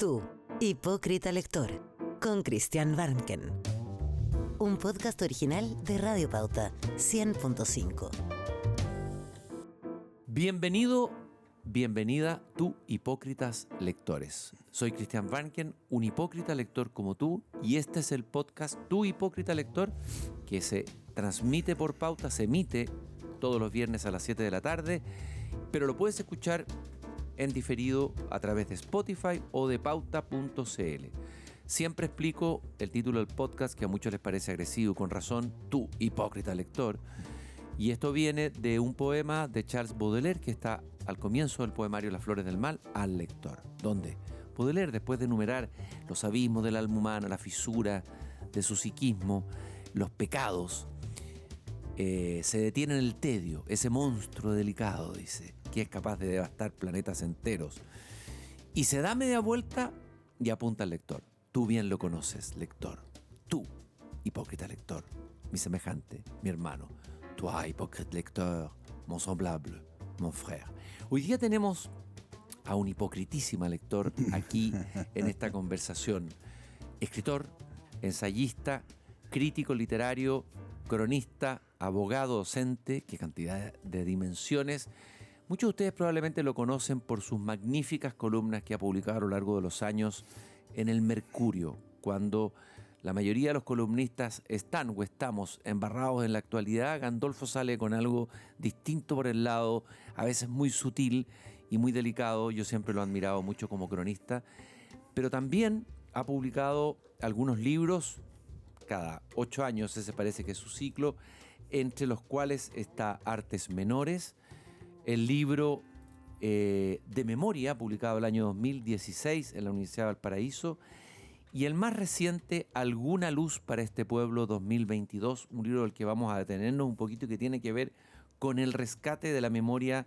Tú, hipócrita lector, con Christian Warnken. Un podcast original de Radio Pauta 100.5. Bienvenido, bienvenida, tú, hipócritas lectores. Soy Christian Warnken, un hipócrita lector como tú, y este es el podcast Tú, hipócrita lector, que se transmite por Pauta, se emite todos los viernes a las 7 de la tarde, pero lo puedes escuchar en diferido a través de Spotify o de pauta.cl. Siempre explico el título del podcast, que a muchos les parece agresivo, con razón, Tú, hipócrita lector. Y esto viene de un poema de Charles Baudelaire que está al comienzo del poemario Las Flores del Mal al lector, donde Baudelaire, después de enumerar los abismos del alma humana, la fisura de su psiquismo, los pecados, se detiene en el tedio, ese monstruo delicado, dice, que es capaz de devastar planetas enteros. Y se da media vuelta y apunta al lector. Tú bien lo conoces, lector. Tú, hipócrita lector, mi semejante, mi hermano. Toi, hipócrita lector, mon semblable, mon frère. Hoy día tenemos a un hipocritísima lector aquí en esta conversación. Escritor, ensayista, crítico literario, cronista, abogado, docente, qué cantidad de dimensiones. Muchos de ustedes probablemente lo conocen por sus magníficas columnas que ha publicado a lo largo de los años en El Mercurio, cuando la mayoría de los columnistas están o estamos embarrados en la actualidad. Gandolfo sale con algo distinto por el lado, a veces muy sutil y muy delicado. Yo siempre lo he admirado mucho como cronista, pero también ha publicado algunos libros, cada 8 años ese parece que es su ciclo, entre los cuales está Artes Menores, el libro de memoria publicado el año 2016 en la Universidad de Valparaíso, y el más reciente, Alguna luz para este pueblo 2022, un libro del que vamos a detenernos un poquito, que tiene que ver con el rescate de la memoria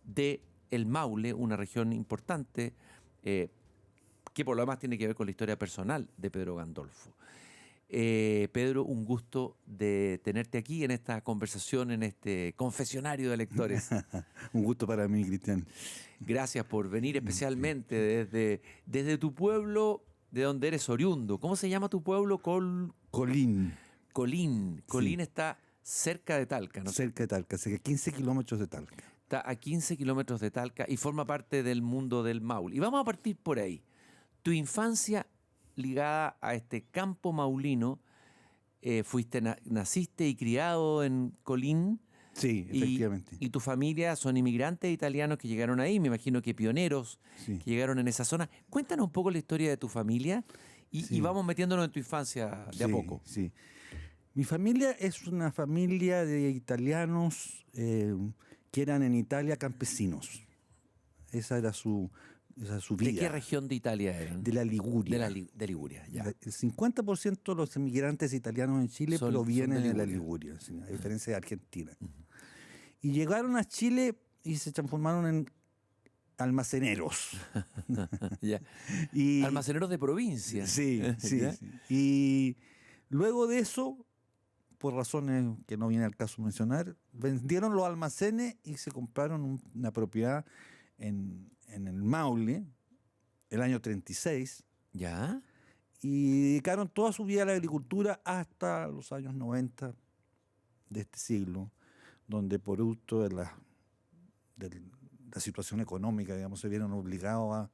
de El Maule, una región importante que por lo demás tiene que ver con la historia personal de Pedro Gandolfo. Pedro, un gusto de tenerte aquí en esta conversación, en este confesionario de lectores. Un gusto para mí, Cristian. Gracias por venir especialmente desde tu pueblo, de donde eres oriundo. ¿Cómo se llama tu pueblo? Colín. Colín. Colín, sí. Está cerca de Talca, ¿no? Cerca de Talca, cerca de 15 kilómetros de Talca. Está a 15 kilómetros de Talca y forma parte del mundo del Maule. Y vamos a partir por ahí. Tu infancia ligada a este campo maulino, naciste y criado en Colín. Sí, efectivamente. Y tu familia son inmigrantes italianos que llegaron ahí, me imagino que pioneros, sí, que llegaron en esa zona. Cuéntanos un poco la historia de tu familia y vamos metiéndonos en tu infancia de a poco. Sí. Mi familia es una familia de italianos que eran en Italia campesinos. Esa era su vida. ¿De qué región de Italia eran? De la Liguria. De Liguria, ya. El 50% de los inmigrantes italianos en Chile provienen de la Liguria, a diferencia de Argentina. Uh-huh. Y llegaron a Chile y se transformaron en almaceneros. Ya. Almaceneros de provincia. Sí. Y luego de eso, por razones que no viene al caso mencionar, vendieron los almacenes y se compraron una propiedad en el Maule, el año 36. ¿Ya? Y dedicaron toda su vida a la agricultura hasta los años 90 de este siglo, donde por producto de la situación económica, digamos, se vieron obligados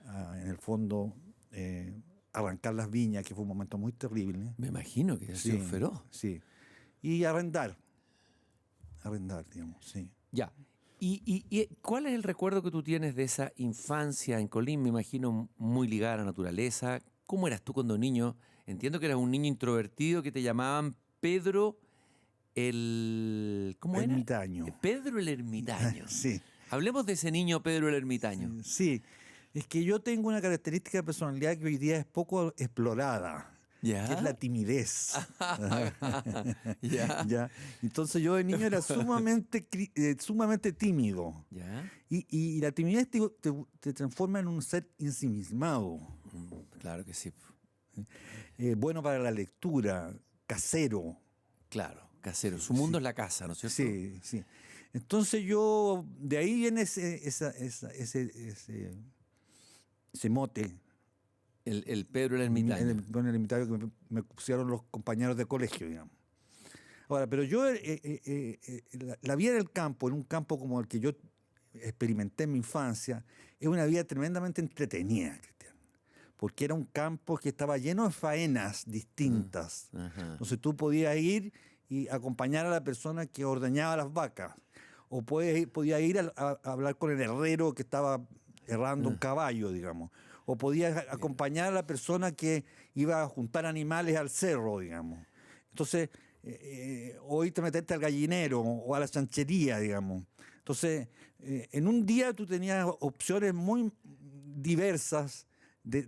a en el fondo, arrancar las viñas, que fue un momento muy terrible. Me imagino que ha sido feroz. Sí. Y arrendar, digamos, sí. Ya. ¿Y cuál es el recuerdo que tú tienes de esa infancia en Colín? Me imagino muy ligada a la naturaleza. ¿Cómo eras tú cuando niño? Entiendo que eras un niño introvertido que te llamaban Pedro ¿cómo era? Ermitaño. Pedro el Ermitaño. Sí. Hablemos de ese niño Pedro el Ermitaño. Sí. Es que yo tengo una característica de personalidad que hoy día es poco explorada. ¿Ya? Que es la timidez. ¿Ya? Entonces yo de niño era sumamente tímido. ¿Ya? Y la timidez te transforma en un ser ensimismado. Claro que sí. Bueno para la lectura, casero. Claro, casero. Su mundo es la casa, ¿no es cierto? Sí. Entonces yo, de ahí viene ese mote El Pedro el ermitaño. El ermitaño que me pusieron los compañeros de colegio, digamos. Ahora, pero yo, la vida en el campo, en un campo como el que yo experimenté en mi infancia, es una vida tremendamente entretenida, Cristian. Porque era un campo que estaba lleno de faenas distintas. Ajá. Entonces tú podías ir y acompañar a la persona que ordeñaba las vacas. O podías ir a hablar con el herrero que estaba herrando un caballo, digamos. O podías acompañar a la persona que iba a juntar animales al cerro, digamos. Entonces, o irte a meterte al gallinero o a la chanchería, digamos. Entonces, en un día tú tenías opciones muy diversas de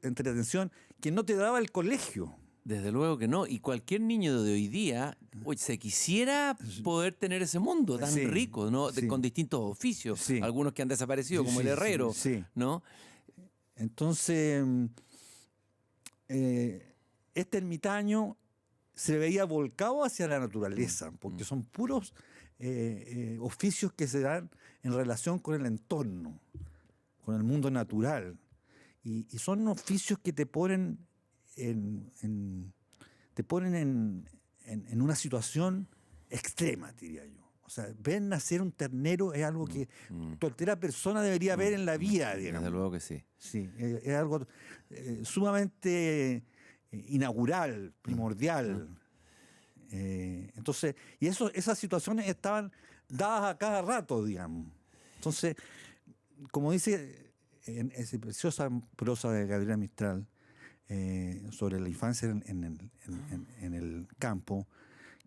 entretención que no te daba el colegio. Desde luego que no. Y cualquier niño de hoy día se quisiera poder tener ese mundo tan Sí, rico, ¿no? sí. Con distintos oficios. Sí. Algunos que han desaparecido, como Sí, el herrero, sí. ¿no? Entonces, este ermitaño se veía volcado hacia la naturaleza, porque son puros oficios que se dan en relación con el entorno, con el mundo natural. Y son oficios que te ponen en una situación extrema, diría yo. O sea, ver nacer un ternero es algo que cualquier persona debería ver en la vida, digamos. Desde luego que sí. Sí, es algo sumamente inaugural, primordial. Entonces, y esas situaciones estaban dadas a cada rato, digamos. Entonces, como dice en esa preciosa prosa de Gabriela Mistral sobre la infancia en el campo,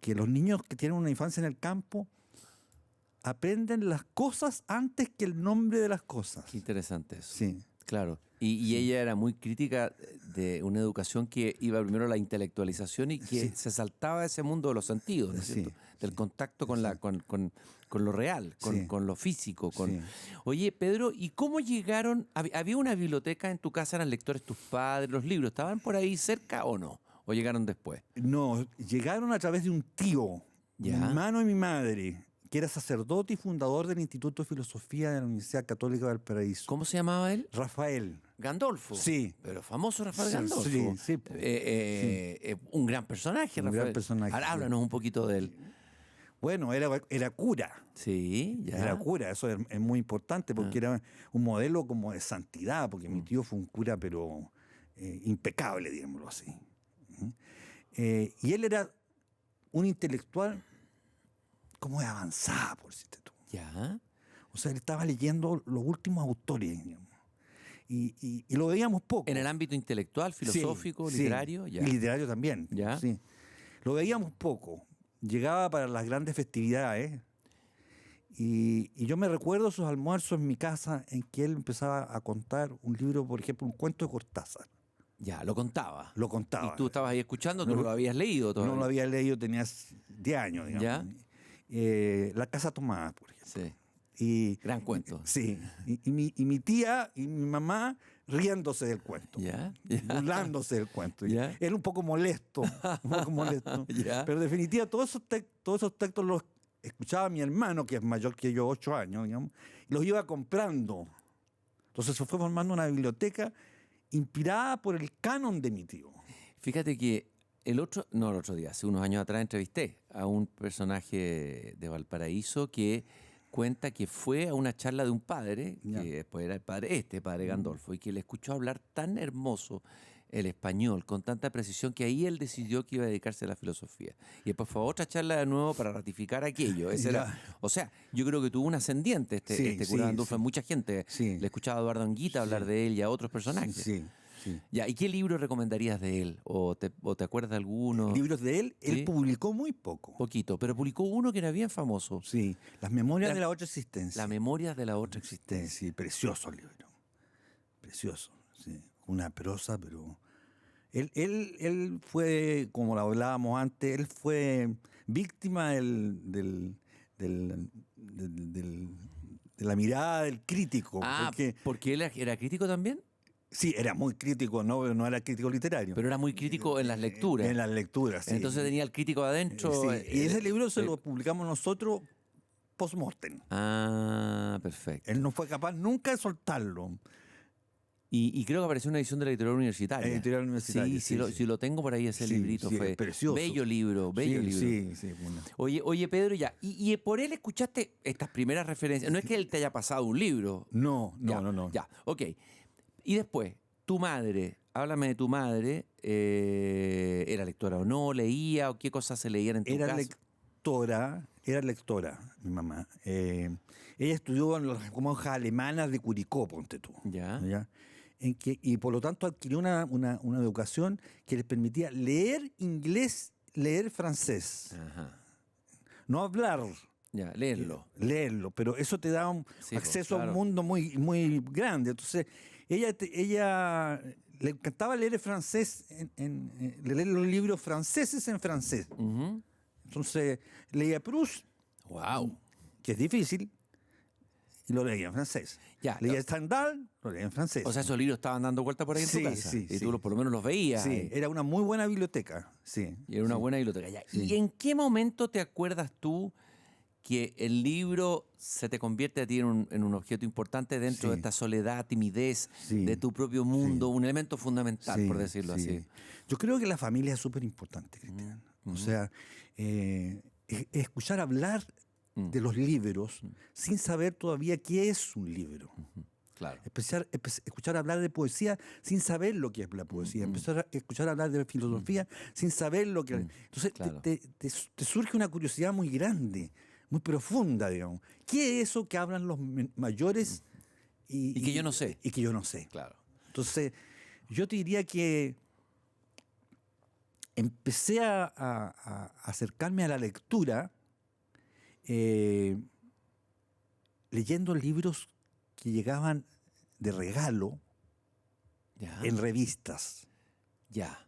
que los niños que tienen una infancia en el campo aprenden las cosas antes que el nombre de las cosas. Qué interesante eso. Sí. Claro. Y ella era muy crítica de una educación que iba primero a la intelectualización y que se saltaba ese mundo de los sentidos, ¿no es cierto? Del contacto con lo real, con lo físico. Oye, Pedro, ¿y cómo llegaron? ¿Había una biblioteca en tu casa? ¿Eran lectores tus padres? ¿Los libros estaban por ahí cerca o no? ¿O llegaron después? No, llegaron a través de un tío, Ya. mi hermano y mi madre, que era sacerdote y fundador del Instituto de Filosofía de la Universidad Católica de Valparaíso. ¿Cómo se llamaba él? Rafael. Gandolfo. Sí. Pero famoso Rafael Sí, Gandolfo. sí. Un gran personaje, Un Rafael. gran personaje, Ahora, sí. háblanos un poquito de él. Bueno, era cura. Sí, ya. Era cura, eso es muy importante porque era un modelo como de santidad, porque mi tío fue un cura, pero impecable, digámoslo así. Y él era un intelectual como de avanzada, por decirte tú. Ya. O sea, él estaba leyendo los últimos autores, digamos. Y lo veíamos poco. En el ámbito intelectual, filosófico, Sí, literario, sí. ya. Y literario también. Ya. Sí. Lo veíamos poco. Llegaba para las grandes festividades. Y yo me recuerdo sus almuerzos en mi casa en que él empezaba a contar un libro, por ejemplo, un cuento de Cortázar. Ya, lo contaba. Lo contaba. Y tú estabas ahí escuchando, tú No, lo habías leído todavía. No lo había leído, tenías 10 años, digamos. La casa tomada, por ejemplo. Sí. Y, Gran cuento. Sí. Y mi tía y mi mamá riéndose del cuento. Ya. Burlándose del cuento. Ya. Él un poco molesto. Ya. Pero en definitiva, todos esos textos los escuchaba mi hermano, que es mayor que yo, 8 años, digamos, y los iba comprando. Entonces se fue formando una biblioteca inspirada por el canon de mi tío. Fíjate que el otro día, hace unos años atrás, entrevisté a un personaje de Valparaíso que cuenta que fue a una charla de un padre, que después era el padre Gandolfo, y que le escuchó hablar tan hermoso el español, con tanta precisión, que ahí él decidió que iba a dedicarse a la filosofía. Y después fue a otra charla de nuevo para ratificar aquello. O sea, yo creo que tuvo un ascendiente este cura Gandolfo. Mucha gente le escuchaba a Eduardo Anguita hablar de él y a otros personajes. Sí. Ya, ¿y qué libro recomendarías de él? ¿O te acuerdas de alguno? Libros de él, ¿Sí? él publicó muy poco. Poquito, pero publicó uno que era bien famoso. Sí, Las Memorias de la Otra Existencia. Las Memorias de la Otra Existencia. Sí, precioso el libro. Precioso, sí. Una prosa, pero... Él fue, como lo hablábamos antes, él fue víctima de la mirada del crítico. ¿Porque él era crítico también? Sí, era muy crítico, no era crítico literario. Pero era muy crítico en las lecturas. En las lecturas, sí. Entonces tenía al crítico adentro. Sí. Y ese libro se lo publicamos nosotros post-mortem. Ah, perfecto. Él no fue capaz nunca de soltarlo. Y creo que apareció una edición de la editorial universitaria. Editorial universitaria, Sí, si lo tengo por ahí ese Sí, librito. sí, Fue es precioso. bello libro. Sí, bueno. Oye, Pedro, ya. Y por él escuchaste estas primeras referencias. No es que él te haya pasado un libro. No. Ya, ok. Y después, tu madre, háblame de tu madre. ¿Era lectora o no? ¿Leía? ¿O qué cosas se leían en tu casa? Era lectora, mi mamá. Ella estudió en las monjas alemanas de Curicó, ponte tú. Ya. Y por lo tanto adquirió una educación que les permitía leer inglés, leer francés. Ajá. No hablar, Ya, leerlo. leerlo, pero eso te da un Sí, acceso claro. a un mundo muy, muy grande. Entonces, ella le encantaba leer el francés, leer los libros franceses en francés. Ujú. Entonces, leía Proust, Wow. que es difícil, y lo leía en francés. Ya, Leía Stendhal, lo leía en francés. O sea, esos libros estaban dando vuelta por ahí en tu Sí, casa. sí, Y sí. tú por lo menos los veías. Sí, era una muy buena biblioteca, sí. Y era una buena biblioteca. Ya. Sí. ¿Y en qué momento te acuerdas tú que el libro se te convierte a ti en un objeto importante dentro de Sí. esta soledad, timidez Sí. de tu propio mundo, un elemento fundamental, Sí, por decirlo sí. así? Yo creo que la familia es súper importante, Cristian. O sea, escuchar hablar de los libros sin saber todavía qué es un libro. Claro. Escuchar hablar de poesía sin saber lo que es la poesía. Empezar a escuchar hablar de filosofía sin saber lo que... Entonces Claro. te surge una curiosidad muy grande, muy profunda, digamos. ¿Qué es eso que hablan los mayores Y que yo no sé. Y que yo no sé. Claro. Entonces, yo te diría que empecé a acercarme a la lectura leyendo libros que llegaban de regalo Ya. en revistas. Ya.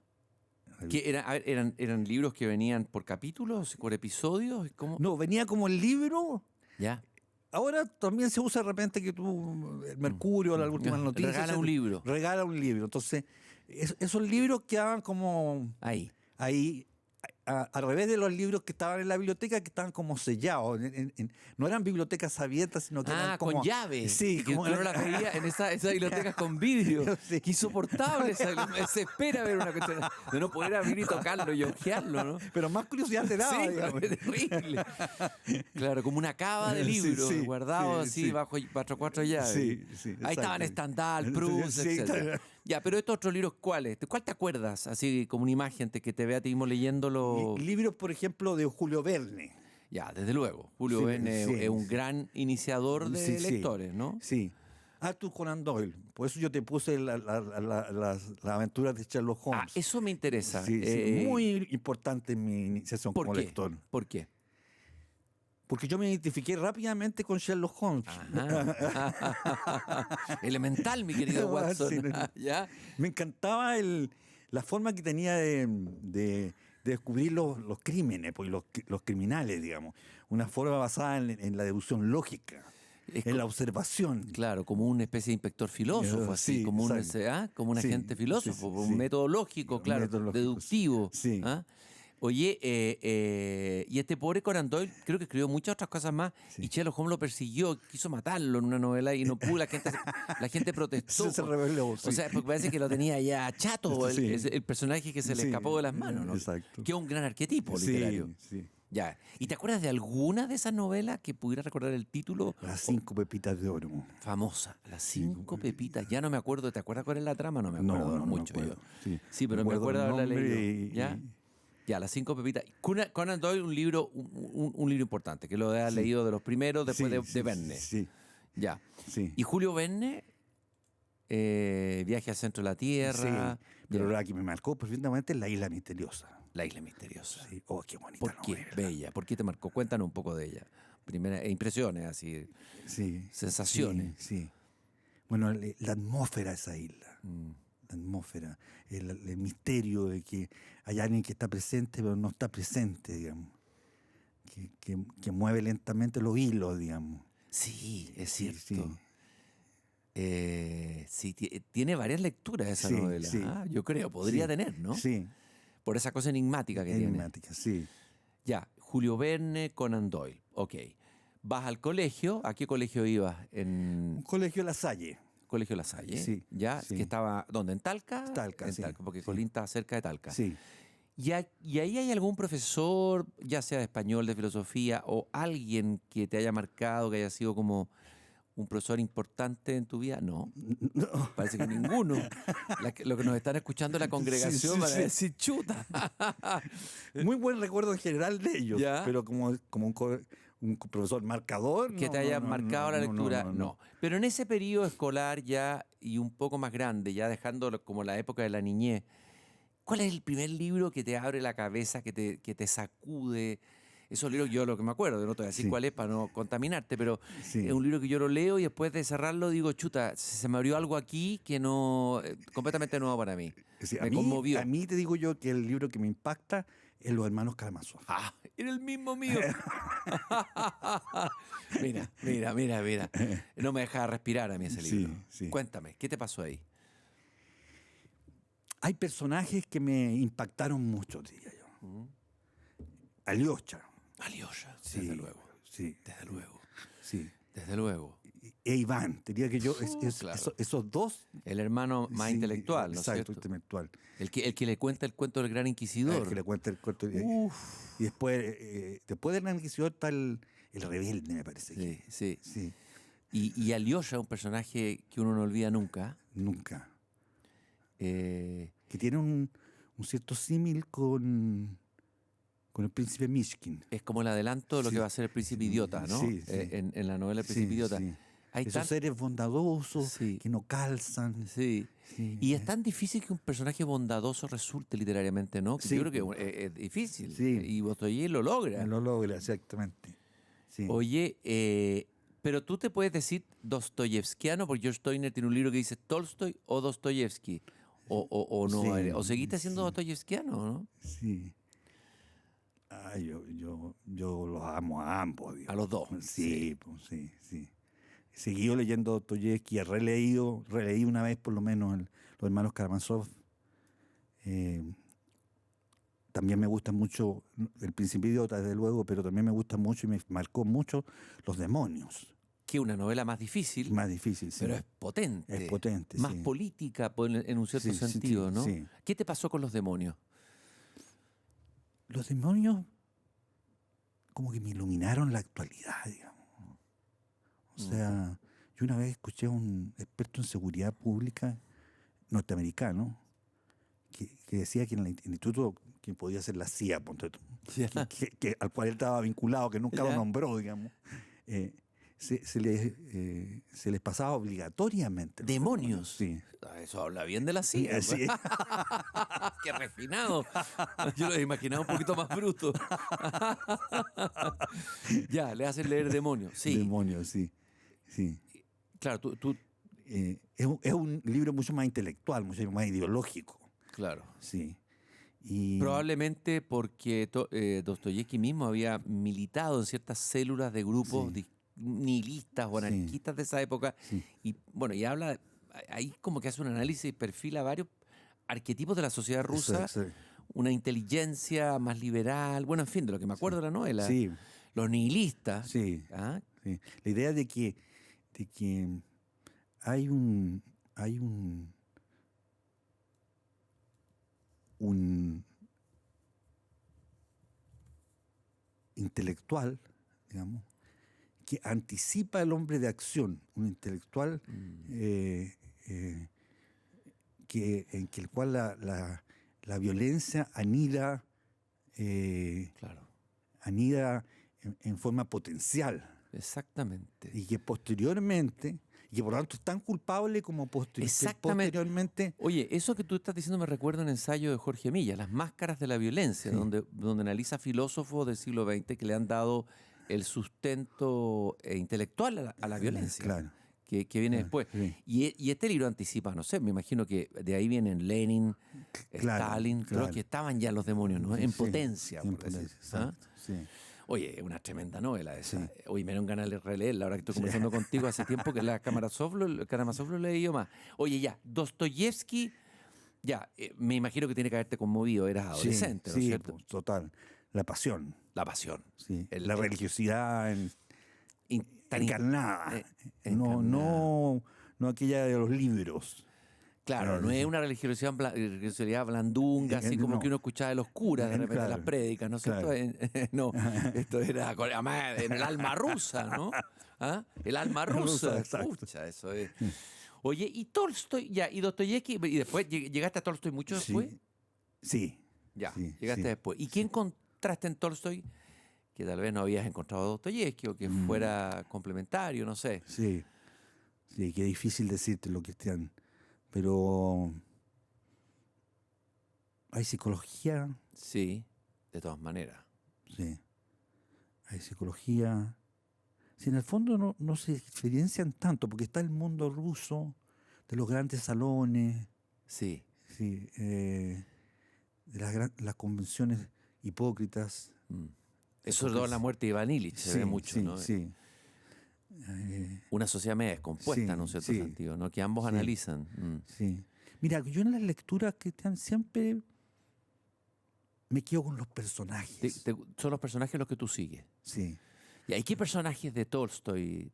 A ver, ¿eran libros que venían por capítulos, por episodios? ¿Cómo? No, venía como el libro. Ya. Ahora también se usa de repente que tú, el Mercurio, las últimas noticias. Regala un libro. Regala un libro. Entonces, esos libros quedaban como Ahí. ahí, al revés de los libros que estaban en la biblioteca, que estaban como sellados. No eran bibliotecas abiertas, sino que eran como... Con llave. Sí, que como tú no las veías en esas bibliotecas con vidrio. Sí. Qué insoportable. Me desespera ver una cuestión de no poder abrir y tocarlo y hojearlo, ¿no? Pero más curiosidad te daba, Sí, digamos. es terrible. Claro, como una cava de Sí, libros sí, guardados sí, así sí. bajo cuatro llaves. Sí, sí, Ahí estaban exacto. Stendhal, Proust, Sí, etc. está- Ya, pero estos otros libros, ¿cuáles? ¿Cuál te acuerdas? Así como una imagen que te vea a ti mismo leyéndolo. Libros, por ejemplo, de Julio Verne. Ya, desde luego. Julio Sí, Verne sí, es un sí. gran iniciador de Sí, sí. lectores, ¿no? Sí. Arthur Conan Doyle. Por eso yo te puse las aventuras de Sherlock Holmes. Ah, eso me interesa. Sí, sí, muy importante en mi iniciación ¿Por como qué? lector. ¿Por qué? Porque yo me identifiqué rápidamente con Sherlock Holmes. Ajá. Elemental, mi querido Watson. Sí, no. ¿Ya? Me encantaba la forma que tenía de descubrir los crímenes, pues, los criminales, digamos. Una forma basada en la deducción lógica, Es en la observación. Claro, como una especie de inspector filósofo, así, Sí, como un, exacto. como un Sí, agente filósofo, sí, sí, un sí. método lógico, Un claro, método lógico, deductivo. sí. ¿Ah? Oye, y este pobre Conan Doyle creo que escribió muchas otras cosas más y Sherlock Holmes lo persiguió, quiso matarlo en una novela y no pudo, la gente protestó. Se rebeló, O sí. sea, porque parece que lo tenía ya chato Sí. el personaje que se le Sí, escapó de las manos, ¿no? exacto. Que es un gran arquetipo Sí, literario. sí. Ya. ¿Y te acuerdas de alguna de esas novelas que pudiera recordar el título? Las 5 pepitas de oro. Famosa, las 5 pepitas. Ya no me acuerdo. ¿Te acuerdas cuál es la trama? No me acuerdo No mucho me acuerdo. yo. Sí. Pero Me me acuerdo acuerdo de el haberla nombre leído. y- ¿Ya? Ya, las 5 pepitas. Conan Doyle, un libro importante, que lo has leído de los primeros después Sí, de sí, Verne. Sí, Ya. sí. Y Julio Verne, Viaje al centro de la Tierra. Sí, pero Ya. la que me marcó perfectamente es La Isla Misteriosa. La isla misteriosa. Sí. Oh, qué bonita ¿Por qué? novela. Bella. ¿Por qué te marcó? Cuéntanos un poco de ella. Primeras impresiones, así. Sí. Sensaciones. Sí, sí. Bueno, la atmósfera de esa isla. Mm. La atmósfera. El misterio de que hay alguien que está presente, pero no está presente, digamos. Que mueve lentamente los hilos, digamos. Sí, es Sí, cierto. sí. Sí, tiene varias lecturas esa Sí, novela. sí. Ah, yo creo, podría Sí, tener, ¿no? Sí. Por esa cosa enigmática que tiene. Enigmática, sí. Ya, Julio Verne, Conan Doyle. Ok. Vas al colegio. ¿A qué colegio ibas? Un colegio La Salle. Colegio La Salle. Sí, ¿Ya? sí. Que estaba, ¿dónde? ¿En Talca? Talca, En sí, Talca, porque sí. Colín está cerca de Talca. Sí. ¿Y ahí hay algún profesor, ya sea de español, de filosofía, o alguien que te haya marcado, que haya sido como un profesor importante en tu vida? No, No. parece que ninguno. Lo que nos están escuchando la congregación Sí, van a sí. decir, chuta. Muy buen recuerdo en general de ellos, ¿Ya? pero como un profesor marcador. Que no, te haya no, no, marcado la no, lectura, no, no. Pero en ese periodo escolar ya y un poco más grande, ya dejando como la época de la niñez, ¿cuál es el primer libro que te abre la cabeza, que te sacude? Esos libros, yo lo que me acuerdo, no te voy a decir Sí. cuál es para no contaminarte, pero Sí. es un libro que yo lo leo y después de cerrarlo digo, chuta, se me abrió algo aquí que no, completamente nuevo para mí. Sí, Me conmovió. a mí te digo yo que el libro que me impacta es Los Hermanos Karamazov. Ah, era el mismo mío. Mira. No me deja respirar a mí ese Sí, libro. sí. Cuéntame, ¿qué te pasó ahí? Hay personajes que me impactaron mucho, diría yo. Alyosha. Alyosha, Sí, desde luego. Sí, Desde luego. sí. Desde luego. E Iván, diría que yo, Claro. esos dos. El hermano más sí, intelectual, ¿no es exacto, cierto? intelectual. El que le cuenta el cuento del gran El inquisidor. que le cuenta el cuento. Uf. Y después del Gran Inquisidor está el rebelde, me parece. Sí, sí. Sí, Y Alyosha, un personaje que uno no olvida nunca. nunca. eh, Que tiene un cierto símil con el príncipe Mishkin. es como el adelanto de lo Sí. que va a ser el príncipe idiota, ¿no? Sí, sí. En la novela El príncipe Sí, idiota. sí. Hay Esos tan- seres bondadosos Sí. que no calzan. Sí. Sí, Y es tan difícil que un personaje bondadoso resulte literariamente, ¿no? Que Sí, yo creo pues. que es difícil. Sí. Y Dostoyevsky lo logra. Lo logra, exactamente. Sí. Oye, pero tú te puedes decir dostoyevskiano, porque George Steiner tiene un libro que dice Tolstoy o Dostoyevsky. O no, Sí, o seguiste siendo sí. dostoyevskiano, ¿no? Sí. Yo los amo a ambos. Digamos. A los dos. Sí, pues, sí, sí. He seguido leyendo Dostoyevsky, releí una vez por lo menos Los Hermanos Karamazov. También me gusta mucho El Príncipe Idiota, desde luego, pero también me gusta mucho y me marcó mucho Los Demonios. Que una novela más difícil, Más difícil, sí. pero es potente. Es potente, Más sí. política en un cierto Sí, sí, sentido, sí, ¿no? sí. ¿Qué te pasó con Los Demonios? Los demonios como que me iluminaron la actualidad, digamos. O sea, yo una vez escuché a un experto en seguridad pública norteamericano que decía que en el instituto que podía ser la CIA, ponte tú, al cual él estaba vinculado, que nunca lo Ya. nombró, digamos, se les pasaba obligatoriamente. los ¿Demonios? Sí. Ah, eso habla bien de la CIA. Sí. ¡Qué refinado! Yo lo he imaginado un poquito más bruto. Ya, le hacen leer demonios. Sí, Demonios, sí. Sí. claro, tú Es un libro mucho más intelectual, mucho más ideológico. claro. Sí. Y Probablemente porque Dostoyevsky mismo había militado en ciertas células de grupos Sí. nihilistas o Sí. anarquistas de esa época. Sí. Y bueno, y habla, ahí como que hace un análisis y perfila varios arquetipos de la sociedad rusa, Eso, una inteligencia más liberal, bueno, en fin, de lo que me acuerdo de la novela. sí, Los nihilistas. sí, ¿Ah? sí. La idea de que hay un intelectual, digamos, que anticipa al hombre de acción, un intelectual en el cual la violencia anida Claro, en forma potencial exactamente. y que posteriormente, y que por lo tanto es tan culpable como Exactamente. posteriormente. Oye, eso que tú estás diciendo me recuerda un ensayo de Jorge Milla, Las máscaras de la violencia, Sí. donde analiza filósofos del siglo XX que le han dado el sustento intelectual a la violencia, Claro. que viene Claro, después. sí. Y este libro anticipa, no sé, me imagino que de ahí vienen Lenin, Claro, Stalin, creo claro. que estaban ya los demonios, ¿no? En Sí, potencia, en por decir. potencia, ¿Ah? exacto, sí. Oye, es una tremenda novela esa. Sí. Hoy me dieron ganas de releerla, ahora que estoy conversando contigo hace tiempo que la Karamazov lo leí yo más. Oye, ya, Dostoyevsky, ya, me imagino que tiene que haberte conmovido, eras adolescente, ¿no es Sí, cierto? pues, total. La pasión, La pasión. sí. El- La el- religiosidad tan encarnada. encarnada. no aquella de los libros. Claro, no es una religiosidad blandunga, así como no. que uno escuchaba de los curas de repente Claro, las prédicas, ¿no es cierto? claro. No, esto era además, en el alma rusa, ¿no? ¿Ah? El alma rusa. Exacto. Pucha, eso es. Oye, y Tolstoy, ya, y Dostoyevsky, y después llegaste a Tolstoy mucho después. Sí. Ya, Sí, llegaste sí. después. ¿Y qué encontraste en Tolstoy que tal vez no habías encontrado a Dostoyevsky o que fuera complementario, no sé? Sí, qué difícil decírtelo, Cristian. Pero hay psicología, Sí, de todas maneras. sí. Hay psicología. Si en el fondo no se diferencian tanto, porque está el mundo ruso, de los grandes salones, Sí. sí, de las convenciones hipócritas. Eso sobre todo en la muerte de Iván Illich se ve mucho, sí, ¿no? Sí. Una sociedad media descompuesta, Sí, en un cierto sí. sentido, ¿no? Que ambos Sí. analizan. Sí. Mira, yo en las lecturas, Cristian, siempre me quedo con los personajes. Son los personajes los que tú sigues. Sí. ¿Y hay qué personajes de Tolstoy?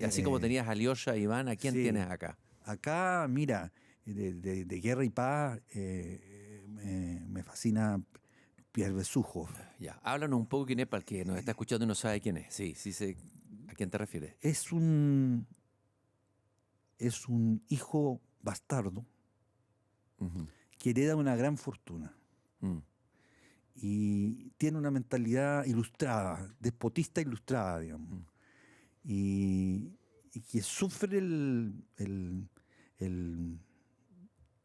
Así como tenías a Alyosha, Iván, ¿a quién sí. tienes acá? Acá, mira, de Guerra y Paz me fascina Pierre Besukhov. Ya, háblanos un poco quién es para el que nos está escuchando y no sabe quién es. Sí, sí sé a quién te refieres. Es un hijo bastardo Ujú. que hereda una gran fortuna Mm. y tiene una mentalidad ilustrada, despotista ilustrada, digamos. Y que sufre el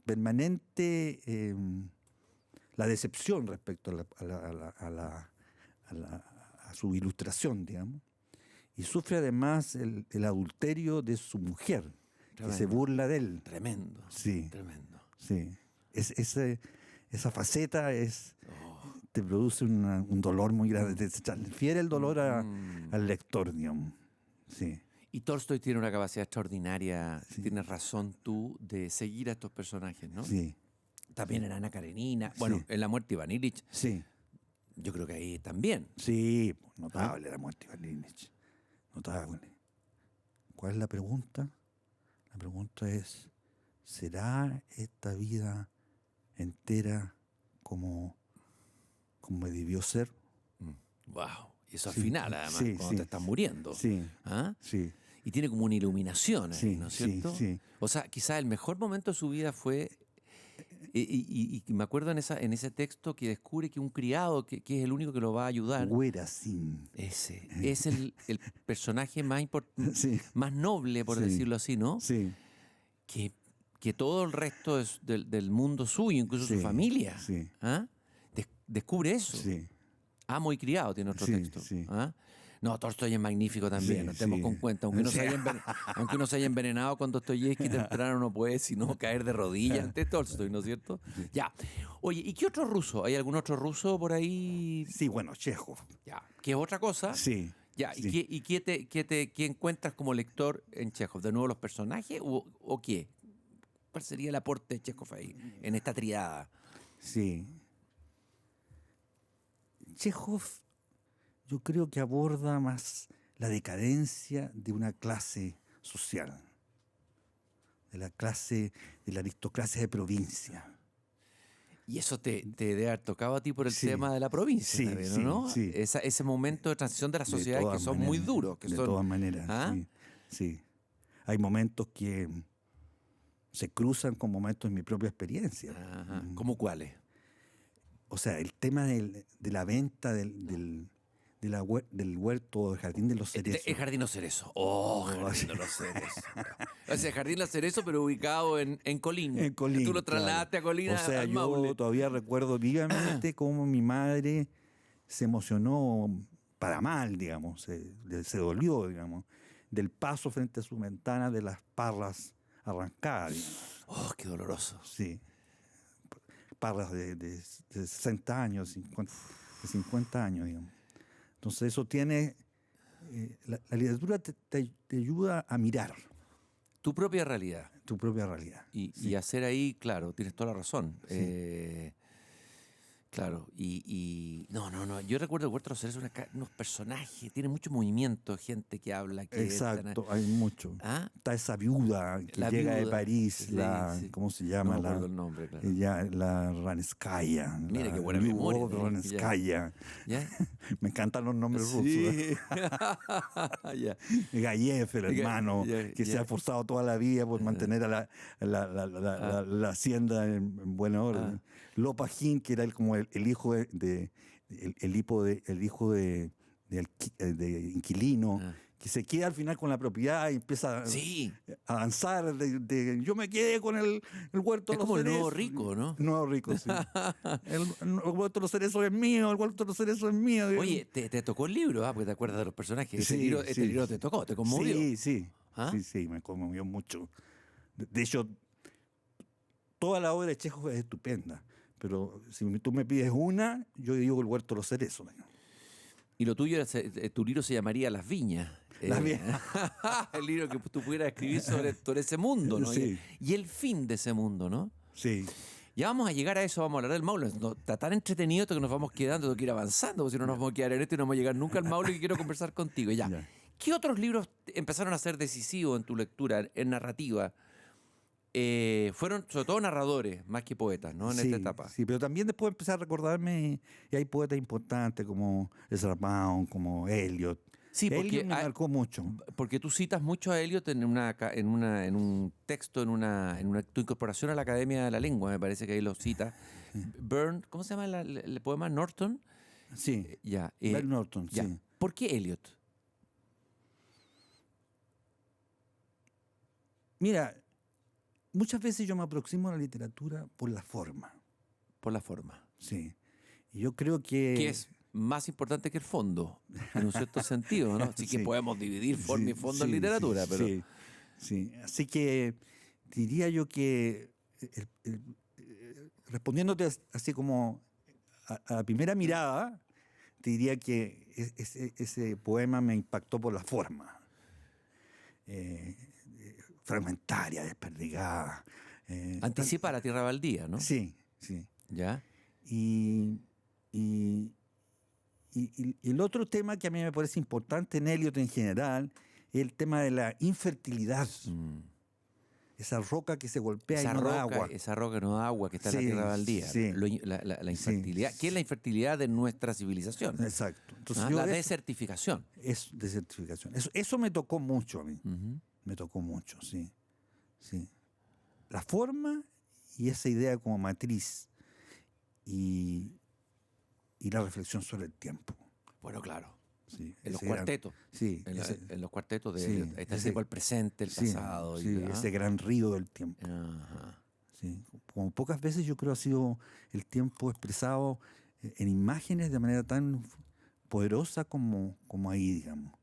permanente la decepción respecto a su ilustración, digamos. Y sufre además el adulterio de su mujer, que se Tremendo. burla de él. Tremendo. Sí, Tremendo. sí. Esa faceta te produce un dolor muy grande. Te transfiere el dolor al lector, digamos. Sí. Y Tolstoy tiene una capacidad extraordinaria, tienes razón tú, de seguir a estos personajes, ¿no? Sí, También en Ana Karenina. Bueno, Sí. en La muerte de Iván Illich, sí. yo creo que ahí también. Sí, notable la muerte de Iván Illich. Notable. ¿Cuál es la pregunta? La pregunta es, ¿será esta vida entera como debió ser? Wow. Y eso al Sí, final, además, sí, cuando sí. te estás muriendo. Sí, ¿Ah? sí. Y tiene como una iluminación ahí, Sí, ¿no es sí, cierto? sí. O sea, quizás el mejor momento de su vida fue... Y me acuerdo en ese texto que descubre que un criado, que es el único que lo va a ayudar, Huerasin. ese es el personaje más Sí. más noble, por Sí. decirlo así, ¿no? Sí, Que todo el resto del mundo suyo, incluso su Sí, familia. sí. ¿Ah? Descubre eso. sí. Amo y criado tiene otro Sí, texto. sí. ¿Ah? No, Tolstoy es magnífico también, Sí, no tenemos sí. con cuenta. Aunque uno, Sí. aunque uno se haya envenenado con Dostoyevsky temprano, no puede sino caer de rodillas ante Tolstoy, ¿no es cierto? Ya. Oye, ¿y qué otro ruso? ¿Hay algún otro ruso por ahí? Sí, bueno, Chekhov. Ya. ¿Qué es otra cosa? Sí. Ya. sí. ¿Y qué encuentras como lector en Chekhov? ¿De nuevo los personajes o qué? ¿Cuál sería el aporte de Chekhov ahí, en esta triada? Sí. Chekhov, yo creo que aborda más la decadencia de una clase social, de la aristocracia de provincia. Y eso te debe haber tocado a ti por el Sí. tema de la provincia, Sí, también, sí, ¿no? sí. Ese momento de transición de las De sociedades que todas son muy maneras, duros. Que de son, todas maneras, ¿Ah? sí, sí. Hay momentos que se cruzan con momentos de mi propia experiencia. Ajá. ¿Cómo cuáles? O sea, el tema de la venta del huerto, del jardín de los cerezos. El Jardín Los Cerezos. Oh, Jardín de los Cerezos. O sea, el Jardín Los Cerezos, pero ubicado en Colín. En Colín, Tú lo trasladaste claro. a Colín, O sea, al yo Maule. todavía recuerdo vivamente cómo mi madre se emocionó para mal, digamos, se dolió, digamos, del paso frente a su ventana de las parras arrancadas, digamos. Oh, qué doloroso. Sí. Parras de 60 años, de 50 años, digamos. Entonces eso tiene... la literatura te ayuda a mirar Tu propia realidad. tu propia realidad. Y hacer ahí, claro, tienes toda la razón. Claro, no. Yo recuerdo que Huerta de los Cerezos unos personajes, tiene mucho movimiento, gente que habla. Exacto, hay mucho. ¿Ah? Está esa viuda que La llega de viuda, París, sí. ¿cómo se No llama? me acuerdo el nombre, claro. La Ranskaya. Mira qué buena memoria. Ranskaya. ¿Ya? Me encantan los nombres rusos. Sí. Ya. Gayev, el hermano, que se ha esforzado toda la vida por mantener a la hacienda en buena orden. Lopagin, que era como el hijo de inquilino, que se queda al final con la propiedad y empieza a avanzar yo me quedé con el huerto de los cerezos. Es como el nuevo rico, ¿no? Nuevo rico, sí. el huerto de los cerezos es mío, el huerto de los cerezos es mío. Oye, te tocó el libro, porque te acuerdas de los personajes. Sí, este libro te tocó, te conmovió. Sí. ¿Ah? Sí, me conmovió mucho. De hecho, toda la obra de Chekhov es estupenda, pero si tú me pides una, yo digo el huerto de los cerezos. Y lo tuyo, tu libro se llamaría Las Viñas. Las Viñas. El libro que tú pudieras escribir sobre ese mundo, ¿no? Sí. Y el fin de ese mundo, ¿no? Sí. Ya vamos a llegar a eso, vamos a hablar del Maule. No, está tan entretenido esto que nos vamos quedando, tengo que ir avanzando, porque si no nos vamos a quedar en esto y no vamos a llegar nunca al Maule, que quiero conversar contigo. Ya. ¿Qué otros libros empezaron a ser decisivos en tu lectura, en narrativa? Fueron sobre todo narradores, más que poetas, ¿no? En esta etapa. Sí, pero también después empecé a recordarme, y hay poetas importantes como Ezra Pound, como Eliot. Sí, porque Eliot me marcó mucho. Porque tú citas mucho a Eliot en un texto, en tu incorporación a la Academia de la Lengua, me parece que ahí lo citas. Burn, ¿cómo se llama el poema? ¿Norton? Sí, Ya. Burn Norton, ya. sí. ¿Por qué Eliot? Mira, muchas veces yo me aproximo a la literatura por la forma. Por la forma. Sí. Y yo creo que... Que es más importante que el fondo, en un cierto sentido, ¿no? Así que podemos dividir forma y fondo en literatura, pero... Sí. Así que diría yo que, respondiéndote así como a la primera mirada, te diría que ese poema me impactó por la forma. Fragmentaria, desperdigada. Anticipa la tierra baldía, ¿no? Sí. ¿Ya? Y el otro tema que a mí me parece importante en Eliot en general es el tema de la infertilidad. Esa roca que se golpea y no da agua. Esa roca no da agua que está en la tierra baldía. Sí. La infertilidad. ¿Qué es la infertilidad de nuestra civilización? Exacto. Entonces, la desertificación. Es desertificación. Eso me tocó mucho a mí. Me tocó mucho, sí. La forma y esa idea como matriz y la reflexión sobre el tiempo. Bueno, claro. Sí, en los cuartetos. En los cuartetos de Eliot. Ahí está el presente, el pasado. Ese gran río del tiempo. Ajá. Sí. Como pocas veces yo creo ha sido el tiempo expresado en imágenes de manera tan poderosa como ahí, digamos.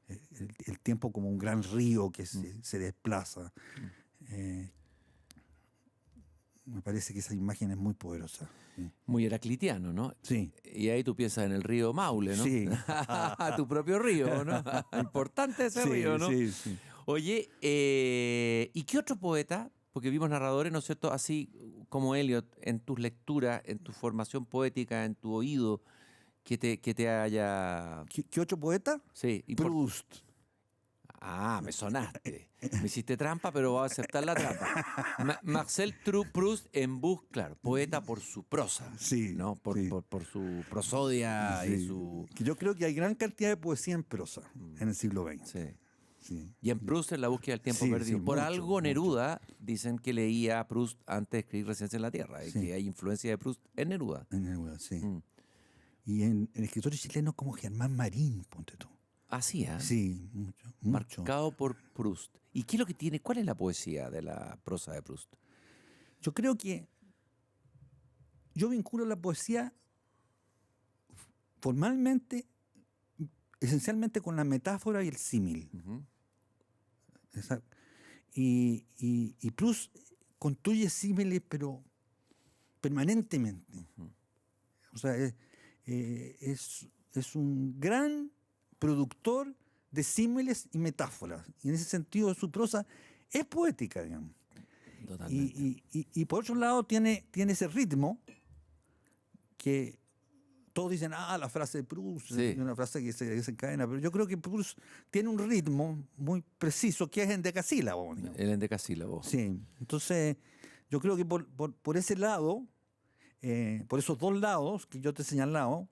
El tiempo como un gran río que se desplaza. Me parece que esa imagen es muy poderosa. Sí. Muy heraclitiano, ¿no? Sí. Y ahí tú piensas en el río Maule, ¿no? Sí. Tu propio río, ¿no? Importante ese río, ¿no? Sí. Oye, ¿y qué otro poeta? Porque vimos narradores, ¿no es cierto? Así como Eliot, en tus lecturas, en tu formación poética, en tu oído, que te haya... ¿Qué otro poeta? Sí. Proust. Me sonaste. Me hiciste trampa, pero voy a aceptar la trampa. Marcel Proust en Bus, claro, poeta por su prosa, ¿no? Por su prosodia y su... Yo creo que hay gran cantidad de poesía en prosa en el siglo XX. Sí. Y en Proust, en la búsqueda del tiempo perdido. Por algo Neruda dicen que leía a Proust antes de escribir Residencia en la Tierra, y que hay influencia de Proust en Neruda. En Neruda, sí. Y en escritores chilenos como Germán Marín, ponte tú. Así, ¿eh? Sí, mucho. Marcado por Proust. ¿Y qué es lo que tiene? ¿Cuál es la poesía de la prosa de Proust? Yo creo que yo vinculo la poesía formalmente, esencialmente con la metáfora y el símil. Y Proust construye símiles, pero permanentemente. O sea, es un gran productor de símiles y metáforas. Y en ese sentido su prosa es poética, digamos. Totalmente. Y por otro lado tiene ese ritmo que todos dicen, la frase de Proust, Sí. es una frase que se desencadena, pero yo creo que Proust tiene un ritmo muy preciso que es endecasílabo. Digamos. El endecasílabo. Sí, entonces yo creo que por ese lado, por esos dos lados que yo te he señalado,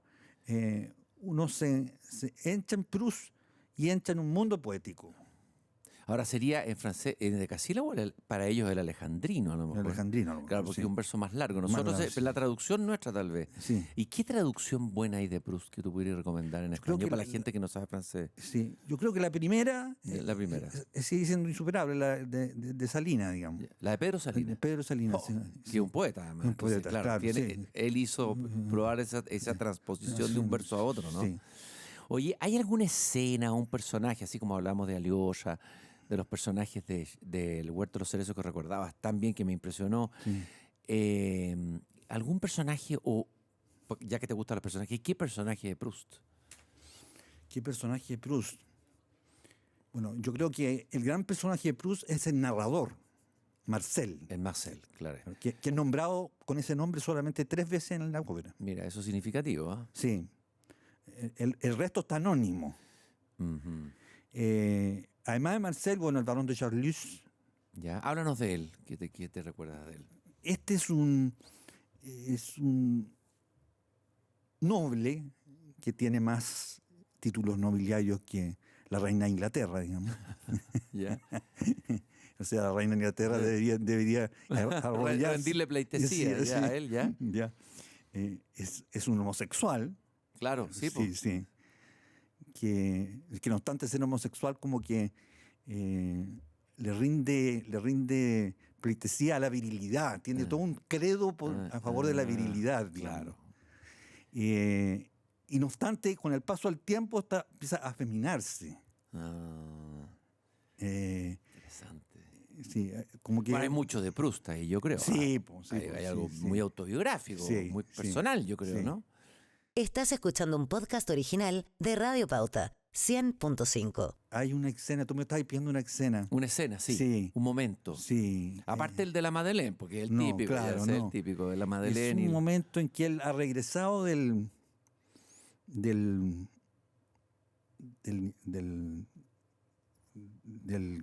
uno se entra en Proust y entra en un mundo poético. Ahora sería en francés el endecasílabo o para ellos el alejandrino, a lo mejor. Alejandrino, a lo mejor, Claro, porque sí. es un verso más largo. Más Nosotros, largo, sí. la traducción nuestra tal vez. Sí. ¿Y qué traducción buena hay de Proust que tú pudieras recomendar en creo español que para la gente que no sabe francés? Sí, yo creo que la primera, La primera. sigue siendo insuperable, la de Salinas, digamos. La de Pedro Salinas. Pedro Salinas. Oh, sí. que es un poeta, además. Un Entonces, poeta, claro, tiene- sí. Él hizo probar esa transposición de un verso a otro, ¿no? Sí. Oye, ¿hay alguna escena o un personaje, así como hablamos de Alyosha, de los personajes del Huerto de los Cerezos que recordabas tan bien, que me impresionó? ¿Algún personaje, o ya que te gustan los personajes, qué personaje de Proust? ¿Qué personaje de Proust? Bueno, yo creo que el gran personaje de Proust es el narrador, Marcel, El Marcel, claro. que es nombrado con ese nombre solamente 3 veces en la ópera. Mira, eso es significativo, ¿ah? Sí. El resto está anónimo. Ujú. Además de Marcel, bueno, el barón de Charlus. Ya, háblanos de él. ¿Qué te recuerdas de él? Este es un noble que tiene más títulos nobiliarios que la reina de Inglaterra, digamos. ¿Ya? O sea, la reina de Inglaterra debería arrodillarse. Rendirle pleitesía Sí, ya, sí. a él, ¿ya? Ya. Es un homosexual. Claro, sí, po. Sí, sí. Que no obstante ser homosexual, como que le rinde pleitesía a la virilidad. Tiene todo un credo a favor de la virilidad, digamos. Claro. Y no obstante, con el paso del tiempo empieza a afeminarse. Interesante. Sí, como que... Bueno, hay mucho de Proust ahí, yo creo. Sí, ¿ah? pues, sí, Hay pues, algo sí, muy sí. autobiográfico, Sí, muy sí, personal, yo creo, sí. ¿no? Estás escuchando un podcast original de Radio Pauta, 100.5. Hay una escena, tú me estás pidiendo una escena. Una escena, sí. Sí. Un momento. Sí. Aparte el de la Madeleine, porque es el no, típico, claro, ya sé, no. el típico de la Es Madeleine. un momento en que él ha regresado del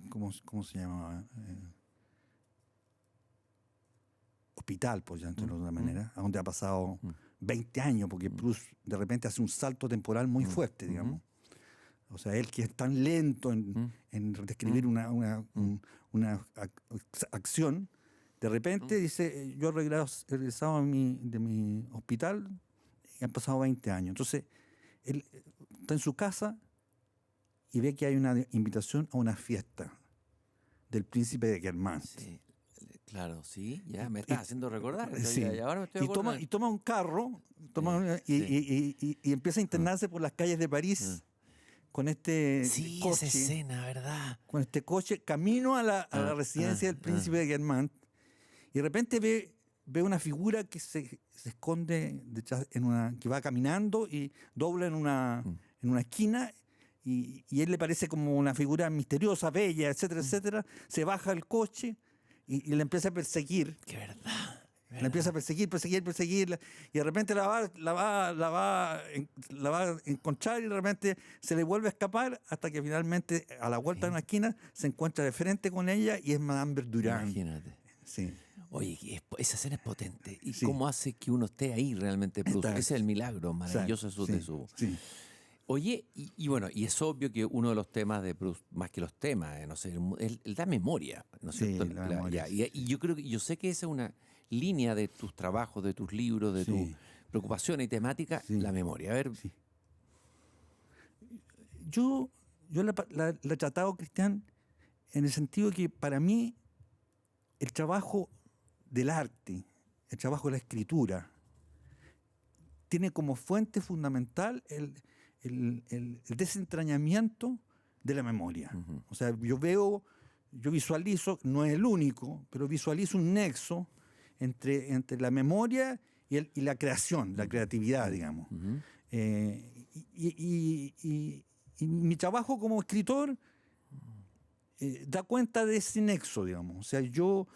¿cómo se llama? Hospital, pues ya de otra manera, a donde ha pasado 20 años, porque Proust de repente hace un salto temporal muy fuerte, digamos. O sea, él que es tan lento en describir una acción, de repente dice, yo he regresado de mi hospital y han pasado 20 años. Entonces, él está en su casa y ve que hay una invitación a una fiesta del príncipe de Guermantes. Sí, claro, sí, ya me estás haciendo recordar. Sí. Y ahora me estoy acordando. Y toma un carro y empieza a internarse por las calles de París con este Sí, coche. esa escena, ¿verdad? Con este coche, camino a la residencia del príncipe de Guermantes, y de repente ve una figura que se esconde detrás, que va caminando y dobla en una esquina, y él le parece como una figura misteriosa, bella, etcétera, etcétera. Se baja el coche y le empieza a perseguir. Qué verdad. La empieza a perseguirla, y de repente la va a encontrar, y de repente se le vuelve a escapar, hasta que finalmente a la vuelta de una esquina se encuentra de frente con ella, y es Madame Verdurán. Imagínate. Sí. Oye, esa escena es potente. ¿Y Sí. cómo hace que uno esté ahí realmente, Proust? Está. Ese es el milagro maravilloso Sí, de su... sí. Oye, y bueno, y es obvio que uno de los temas de Proust, más que los temas, no sé, él da memoria, ¿no es Sí, cierto? la memoria, Y yo sé que esa es una línea de tus trabajos, de tus libros, de Sí. tus preocupaciones y temáticas, Sí. la memoria. A ver, Sí. Yo la he tratado, Cristian, en el sentido que para mí el trabajo del arte, el trabajo de la escritura, tiene como fuente fundamental el desentrañamiento de la memoria. O sea, yo visualizo, no es el único, pero visualizo un nexo entre la memoria y la creación, la creatividad, digamos. Y mi trabajo como escritor da cuenta de ese nexo, digamos. O sea, yo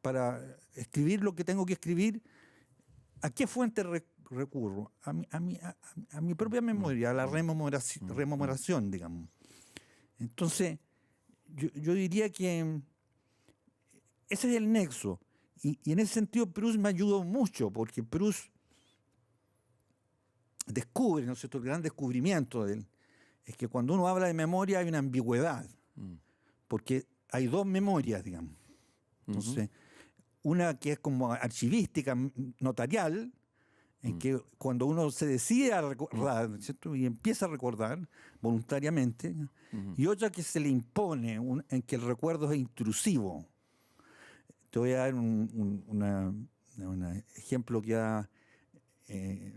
para escribir lo que tengo que escribir, ¿A qué fuente recurro? A mi propia memoria, a la rememoración, digamos. Entonces, yo diría que ese es el nexo. Y en ese sentido Proust me ayudó mucho, porque Proust descubre, ¿no es cierto?, el gran descubrimiento de él, es que cuando uno habla de memoria hay una ambigüedad, porque hay dos memorias, digamos. Entonces, una que es como archivística, notarial, en que cuando uno se decide a recordar, ¿cierto?, y empieza a recordar voluntariamente, y otra que se le impone, en que el recuerdo es intrusivo. Te voy a dar un ejemplo ya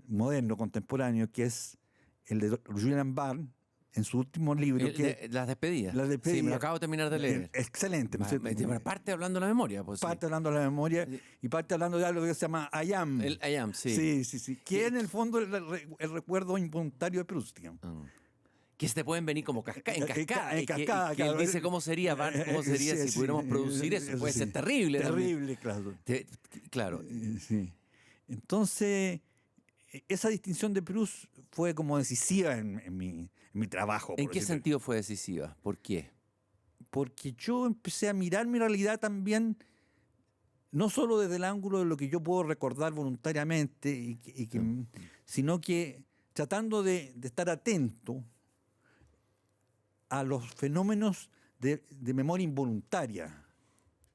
moderno, contemporáneo, que es el de Julian Barnes, en su último libro. Las despedidas. Las despedidas. Sí, me lo acabo de terminar de leer. Excelente. Parte hablando de la memoria. Pues, parte hablando de la memoria y parte hablando de algo que se llama I am. El I am, sí. Sí. Que en el fondo el recuerdo involuntario de Proust, digamos. Que se te pueden venir como en cascada. En cascada, que él dice cómo sería si pudiéramos producir eso. Puede ser terrible. Terrible, claro. Claro. Sí. Entonces, esa distinción de Proust fue como decisiva en mi trabajo. ¿En qué sentido fue decisiva? ¿Por qué? Porque yo empecé a mirar mi realidad también, no solo desde el ángulo de lo que yo puedo recordar voluntariamente, sino que tratando de estar atento a los fenómenos de memoria involuntaria.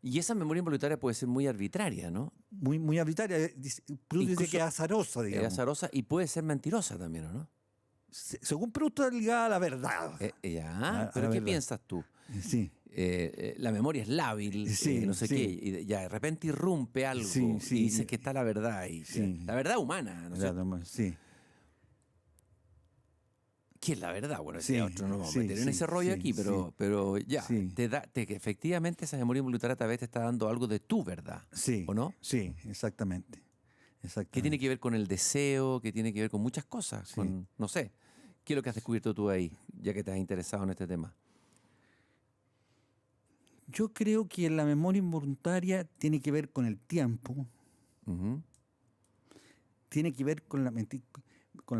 Y esa memoria involuntaria puede ser muy arbitraria, ¿no? Muy arbitraria. Proust dice que es azarosa, digamos. Es azarosa y puede ser mentirosa también, ¿o no? Según Proust, está ligada a la verdad. ¿Pero qué piensas tú? Sí. La memoria es lábil, no sé qué, y ya de repente irrumpe algo y dices que está la verdad ahí. La verdad humana, ¿no es cierto? Sí. ¿Qué es la verdad? Bueno, otro no vamos a meter en ese rollo aquí, pero ya, efectivamente esa memoria involuntaria tal vez te está dando algo de tu verdad, ¿o no? Sí, exactamente. ¿Qué tiene que ver con el deseo? ¿Qué tiene que ver con muchas cosas? No sé. ¿Qué es lo que has descubierto tú ahí, ya que te has interesado en este tema? Yo creo que la memoria involuntaria tiene que ver con el tiempo, tiene que ver con la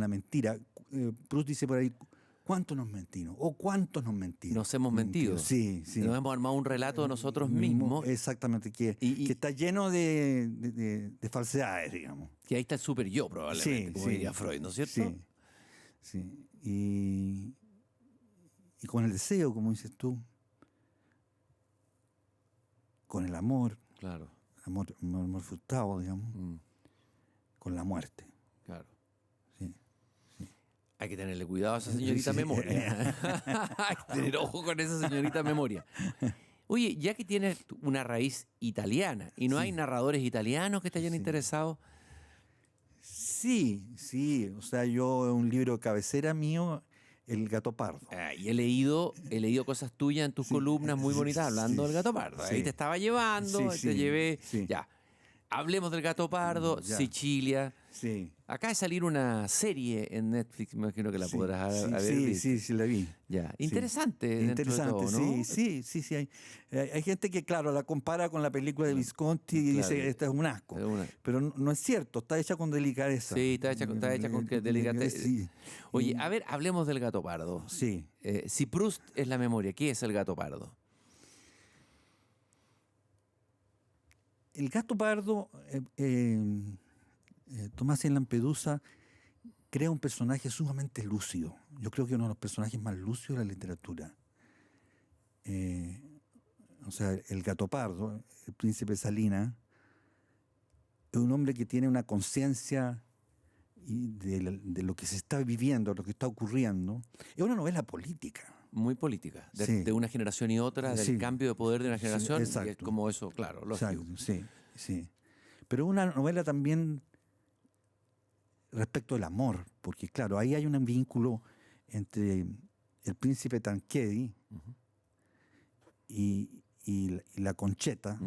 mentira. Proust dice por ahí, ¿cuántos nos mentimos? ¿O cuántos nos mentimos? Nos hemos mentido. Sí. Nos hemos armado un relato de nosotros mismos. Exactamente, que está lleno de falsedades, digamos. Que ahí está el super yo, probablemente, como diría Freud, ¿no es cierto? Sí. Y con el deseo, como dices tú, con el amor, claro, amor frustrado, digamos, con la muerte. Claro. Sí. Hay que tenerle cuidado a esa señorita memoria. Hay que tener ojo con esa señorita memoria. Oye, ya que tienes una raíz italiana y no hay narradores italianos que te hayan interesado. Sí. O sea, un libro de cabecera mío, El gato pardo. Y he leído cosas tuyas en tus columnas muy bonitas hablando del gato pardo. Ahí te estaba llevando, te llevé. Ya. Hablemos del gato pardo, Sicilia. Sí. Acaba de salir una serie en Netflix, me imagino que la podrás haber visto. Sí, la vi. Ya. Interesante. Interesante, de todo, ¿no? Sí. Hay gente que, claro, la compara con la película de Visconti y dice, esta es un asco. Pero no es cierto, está hecha con delicadeza. Sí, está hecha con delicadeza. Sí. Oye, a ver, hablemos del gato pardo. Sí. Si Proust es la memoria, ¿qué es el gato pardo? El gato pardo, Tomás en Lampedusa crea un personaje sumamente lúcido. Yo creo que uno de los personajes más lúcidos de la literatura. O sea, el gato pardo, el príncipe Salina, es un hombre que tiene una conciencia de lo que se está viviendo, lo que está ocurriendo. Es una novela política. Muy política, de una generación y otra, del cambio de poder de una generación, y es como eso, claro, lógico. Exacto, sí. Pero una novela también respecto del amor, porque claro, ahí hay un vínculo entre el príncipe Tancredi y la Concheta,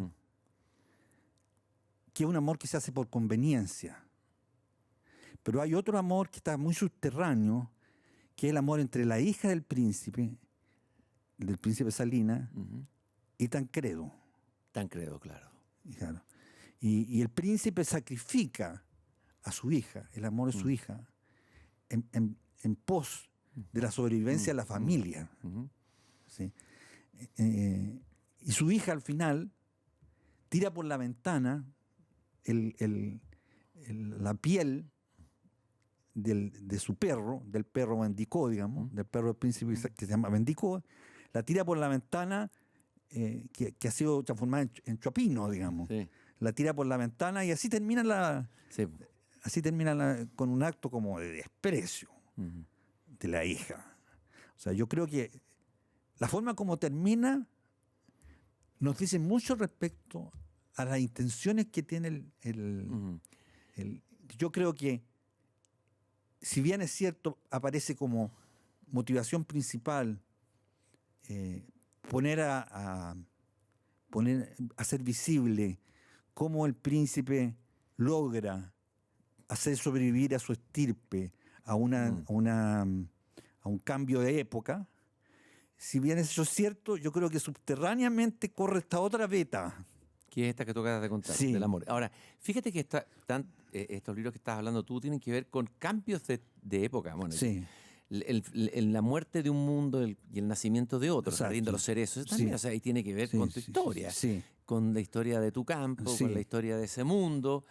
que es un amor que se hace por conveniencia. Pero hay otro amor que está muy subterráneo, que es el amor entre la hija del príncipe Salina, y Tancredo. Tancredo, claro. Y el príncipe sacrifica a su hija, el amor de su hija, en pos de la sobrevivencia de la familia. ¿Sí? Y su hija al final tira por la ventana la piel de su perro, del perro Bendicó, digamos, del perro del príncipe que se llama Bendicó, la tira por la ventana que ha sido transformada en chuapino, digamos. Sí. La tira por la ventana y así termina Sí. así termina con un acto como de desprecio de la hija. O sea, yo creo que la forma como termina nos dice mucho respecto a las intenciones que tiene yo creo que, si bien es cierto, aparece como motivación principal poner a hacer visible cómo el príncipe logra hacer sobrevivir a su estirpe a un cambio de época. Si bien eso es cierto, yo creo que subterráneamente corre esta otra beta. Que es esta que tú acabas de contar, Sí. del amor. Ahora, fíjate que estos libros que estás hablando tú tienen que ver con cambios de época. Bueno, Sí. la muerte de un mundo y el nacimiento de otro, el Exacto. jardín de los cerezos, también, Sí. o sea, ahí tiene que ver Sí, con tu sí, historia, sí. con la historia de tu campo, Sí. con la historia de ese mundo.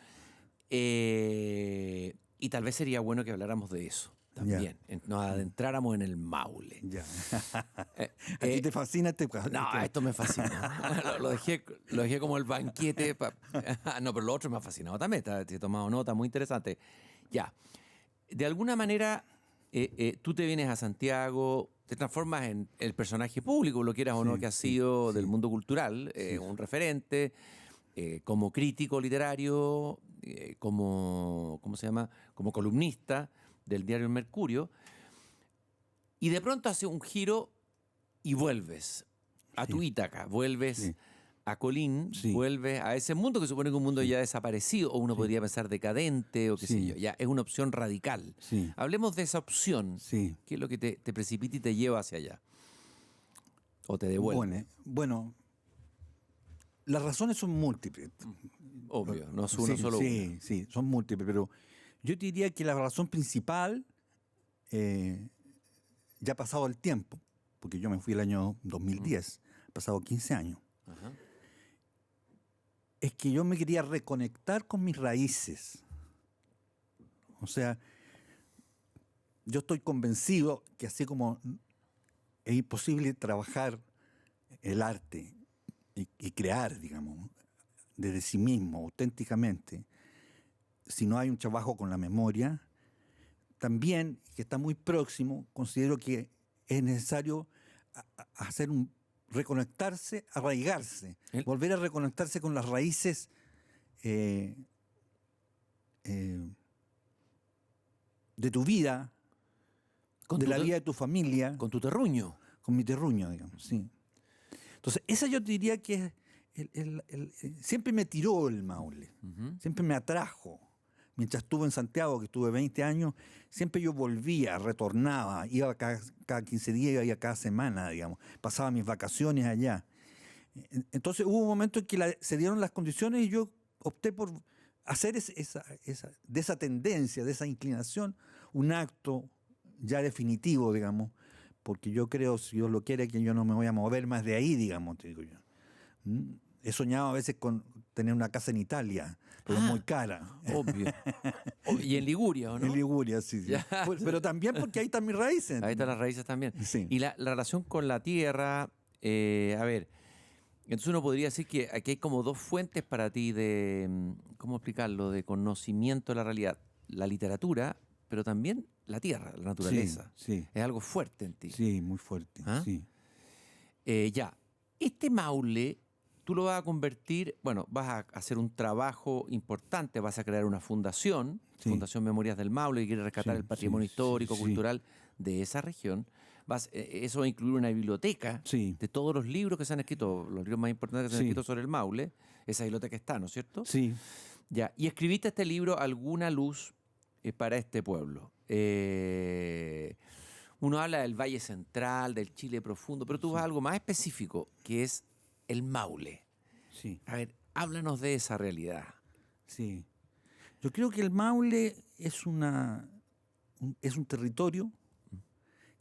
Y tal vez sería bueno que habláramos de eso también. Nos adentráramos en el Maule. Ya. ¿A ti te fascina este cuadro? No, esto me fascina. lo dejé como el banquete. No, pero lo otro me ha fascinado también. He tomado nota, muy interesante. Ya. De alguna manera, tú te vienes a Santiago, te transformas en el personaje público, lo quieras o no, que has sido del mundo cultural, un referente, como crítico literario, como, ¿cómo se llama? Como columnista del diario El Mercurio. Y de pronto hace un giro y vuelves a tu Ítaca, vuelves a Colín, vuelves a ese mundo que supone que es un mundo ya desaparecido, o uno podría pensar decadente, o qué sé yo. Ya es una opción radical. Sí. Hablemos de esa opción. Sí. ¿Qué es lo que te precipita y te lleva hacia allá? ¿O te devuelve? Bueno, las razones son múltiples. Obvio, no es uno solo uno. Sí, son múltiples, pero yo te diría que la razón principal, ya ha pasado el tiempo, porque yo me fui el año 2010, ha pasado 15 años, Ajá. es que yo me quería reconectar con mis raíces. O sea, yo estoy convencido que así como es imposible trabajar el arte y crear, digamos, desde sí mismo, auténticamente, si no hay un trabajo con la memoria, también, que está muy próximo, considero que es necesario reconectarse, arraigarse, volver a reconectarse con las raíces de tu vida, de la vida de tu familia. Con tu terruño. Con mi terruño, digamos, sí. Entonces, esa yo diría que siempre me tiró el Maule, siempre me atrajo. Mientras estuve en Santiago, que estuve 20 años, siempre yo volvía, retornaba, iba cada 15 días, iba cada semana, digamos. Pasaba mis vacaciones allá. Entonces hubo un momento en que se dieron las condiciones y yo opté por hacer de esa tendencia, de esa inclinación, un acto ya definitivo, digamos, porque yo creo, si Dios lo quiere, que yo no me voy a mover más de ahí, digamos, te digo yo. He soñado a veces con tener una casa en Italia, pero es muy cara. Obvio. Y en Liguria, ¿o no? En Liguria, sí. Pero también porque ahí están mis raíces. Ahí están las raíces también. Sí. Y la relación con la tierra, a ver, entonces uno podría decir que aquí hay como dos fuentes para ti de, ¿cómo explicarlo?, de conocimiento de la realidad. La literatura, pero también la tierra, la naturaleza. Sí. Es algo fuerte en ti. Sí, muy fuerte. ¿Ah? Sí. Ya, este Maule, tú lo vas a convertir, bueno, vas a hacer un trabajo importante, vas a crear una fundación, Fundación Memorias del Maule, que quiere rescatar el patrimonio histórico, cultural de esa región. Eso va a incluir una biblioteca de todos los libros que se han escrito, los libros más importantes que se han escrito sobre el Maule. Esa biblioteca está, ¿no es cierto? Sí. Ya, y escribiste este libro, Alguna luz para este pueblo. Uno habla del Valle Central, del Chile profundo, pero tú vas a algo más específico, que es el Maule. Sí. A ver, háblanos de esa realidad. Sí. Yo creo que el Maule es un territorio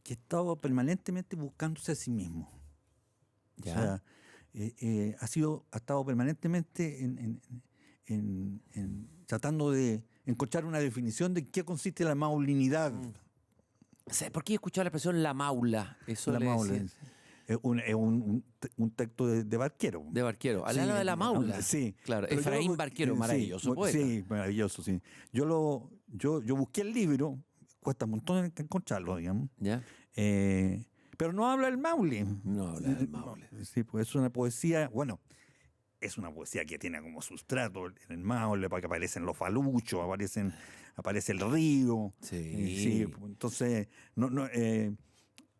que ha estado permanentemente buscándose a sí mismo. Ya. O sea, ha estado permanentemente tratando de encontrar una definición de qué consiste la maulinidad. ¿Sabes por qué he escuchado la expresión la maula? Eso La le maula. decían. Es un texto de Barquero. De Barquero. Al Sí, lado de la maula. Sí. Claro, Pero Efraín yo- Barquero, sí, maravilloso poeta. Sí, maravilloso, sí. Yo busqué el libro, cuesta un montón encontrarlo, digamos. ¿Ya? Pero no habla del Maule. No habla del Maule. Sí, pues es una poesía, bueno, es una poesía que tiene como sustrato en el Maule, para que aparecen los faluchos, aparece el río. Sí. Sí, pues, entonces,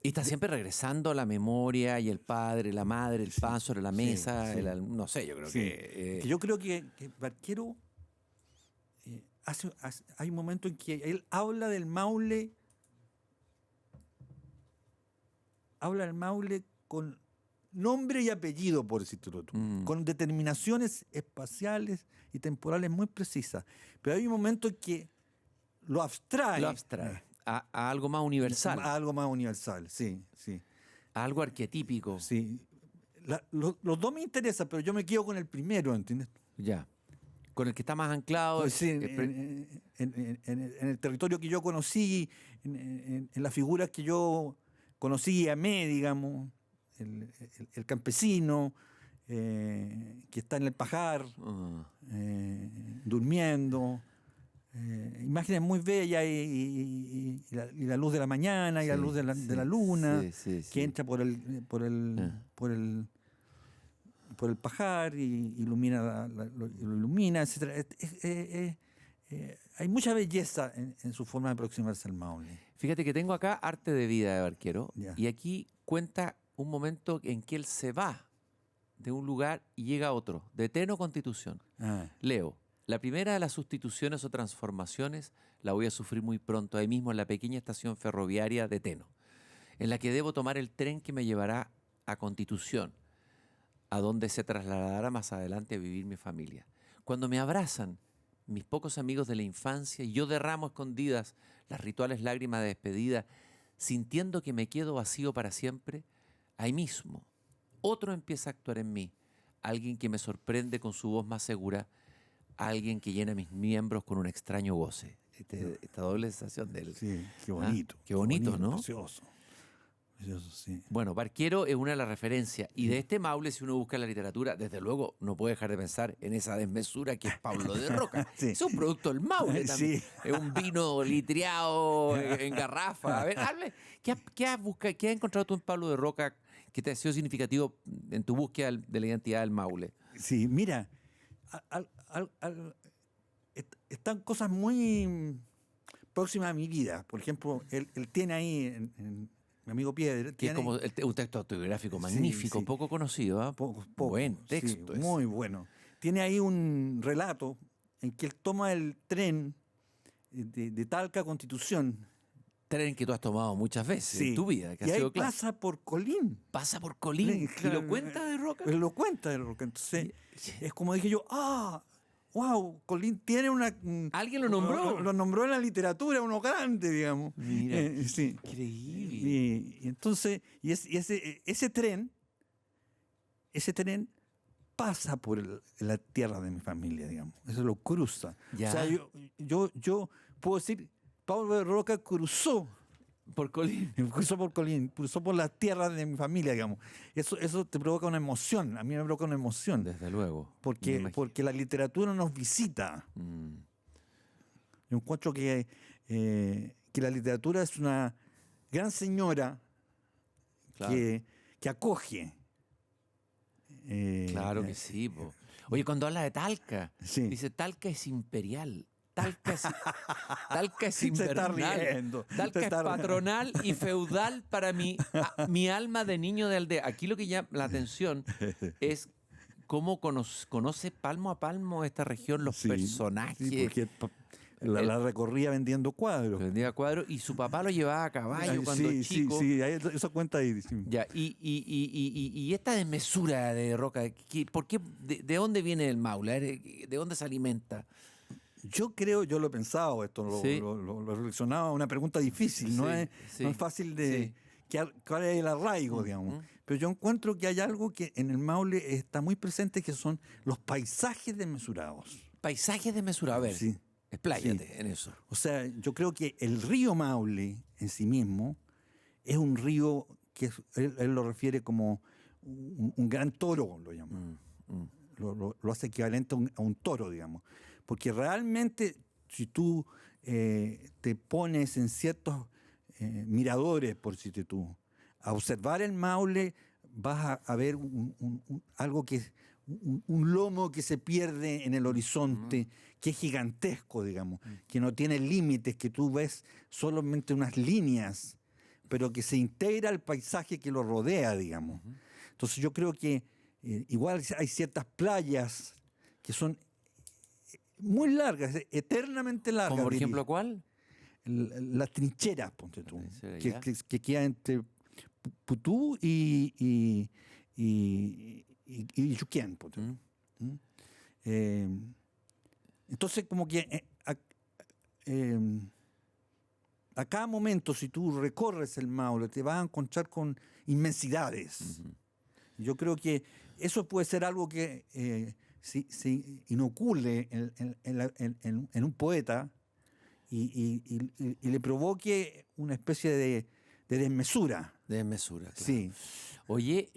Y está siempre regresando a la memoria y el padre, la madre, el pan sobre la mesa, sí. no sé, yo creo sí. que... Que yo creo que Barquero hay un momento en que él habla del Maule con nombre y apellido, por decirlo tú, con determinaciones espaciales y temporales muy precisas. Pero hay un momento en que lo abstrae. Lo abstrae a algo más universal, A algo más universal, sí, sí. a algo arquetípico. Sí. Los dos me interesan, pero yo me quedo con el primero, ¿entiendes? Ya. Con el que está más anclado. Pues sí, en el territorio que yo conocí, en las figuras que yo conocí y amé, digamos, el campesino que está en el pajar, durmiendo, imágenes muy bellas y la luz de la mañana y la luz de la luna que entra por el pajar y ilumina lo ilumina, etc. Hay mucha belleza en su forma de aproximarse al Maule. Fíjate que tengo acá Arte de vida de Barquero Ya. y aquí cuenta un momento en que él se va de un lugar y llega a otro, de Teno Constitución. Leo, la primera de las sustituciones o transformaciones la voy a sufrir muy pronto, ahí mismo en la pequeña estación ferroviaria de Teno, en la que debo tomar el tren que me llevará a Constitución, a donde se trasladará más adelante a vivir mi familia. Cuando me abrazan mis pocos amigos de la infancia y yo derramo a escondidas las rituales lágrimas de despedida, sintiendo que me quedo vacío para siempre, ahí mismo otro empieza a actuar en mí, alguien que me sorprende con su voz más segura, alguien que llena mis miembros con un extraño goce. Esta doble sensación de él. Sí, qué bonito. Qué bonito, ¿no? Precioso. Precioso, sí. Bueno, Barquero es una de las referencias. Y de este Maule, si uno busca en la literatura, desde luego no puede dejar de pensar en esa desmesura que es Pablo de Roca. Sí. Es un producto del Maule también. Sí. Es un vino litreado en garrafa. A ver, hable, ¿qué has encontrado tú en Pablo de Roca que te ha sido significativo en tu búsqueda de la identidad del Maule? Sí, mira, están cosas muy próximas a mi vida. Por ejemplo, él tiene ahí, en mi amigo Piedra, Que es como un texto autobiográfico magnífico, sí. poco conocido. ¿Ah? Poco, Buen sí, texto. muy bueno. Tiene ahí un relato en que él toma el tren de Talca a Constitución. Tren que tú has tomado muchas veces Sí. en tu vida, que Y ha ahí sido clásico. pasa por Colín. Pasa por Colín y lo cuenta de Roca. Lo cuenta de Roca. Entonces, es como dije yo, wow, Colín tiene una... ¿Alguien lo nombró? Lo nombró en la literatura, uno grande, digamos. Mira, sí. increíble. Y entonces, ese tren pasa por la tierra de mi familia, digamos. Eso lo cruza. Ya. O sea, yo puedo decir, Pablo de Roca cruzó Por Colín. cruzó por Colín, cruzó por las tierras de mi familia, digamos. Eso te provoca una emoción, a mí me provoca una emoción, Desde luego. Me porque imagino. la literatura nos visita. Yo encuentro que la literatura es una gran señora Claro. que acoge. Claro que sí. Po. Oye, cuando habla de Talca, Sí. dice Talca es imperial. Talca es Se está invernal. riendo. Talca Se es está riendo. patronal y feudal para mi alma de niño de aldea. Aquí lo que llama la atención es cómo conoce palmo a palmo esta región, los Sí, personajes. sí, porque la recorría vendiendo cuadros. Que vendía cuadros y su papá lo llevaba a caballo cuando chico. Sí, eso cuenta ahí. Sí. Ya, y esta desmesura de Roca, ¿por qué, de dónde viene el Maule? ¿De dónde se alimenta? Yo creo, yo lo he pensado, esto lo Sí. he reflexionado, una pregunta difícil, no Sí, es, sí. no es fácil de... Sí. ¿Cuál es el arraigo, digamos? Pero yo encuentro que hay algo que en el Maule está muy presente, que son los paisajes desmesurados. Paisajes desmesurados. A ver, Sí. expláyate en eso. O sea, yo creo que el río Maule en sí mismo es un río que él lo refiere como un gran toro, lo llama. Lo hace equivalente a un toro, digamos. Porque realmente, si tú te pones en ciertos miradores, por decirte tú, a observar el Maule, vas a ver algo que es un lomo que se pierde en el horizonte, que es gigantesco, digamos, que no tiene límites, que tú ves solamente unas líneas, pero que se integra al paisaje que lo rodea, digamos. Entonces yo creo que igual hay ciertas playas que son muy largas, eternamente largas. ¿Como por diría. ejemplo cuál? Las trincheras, ponte tú, trinchera, que, ya. que queda entre Putú y Yuquén, ponte tú. Entonces, como que a cada momento, si tú recorres el Maule, te vas a encontrar con inmensidades. Yo creo que eso puede ser algo que se inocule en un poeta y le provoque una especie de desmesura. Desmesura, claro. Sí. Oye,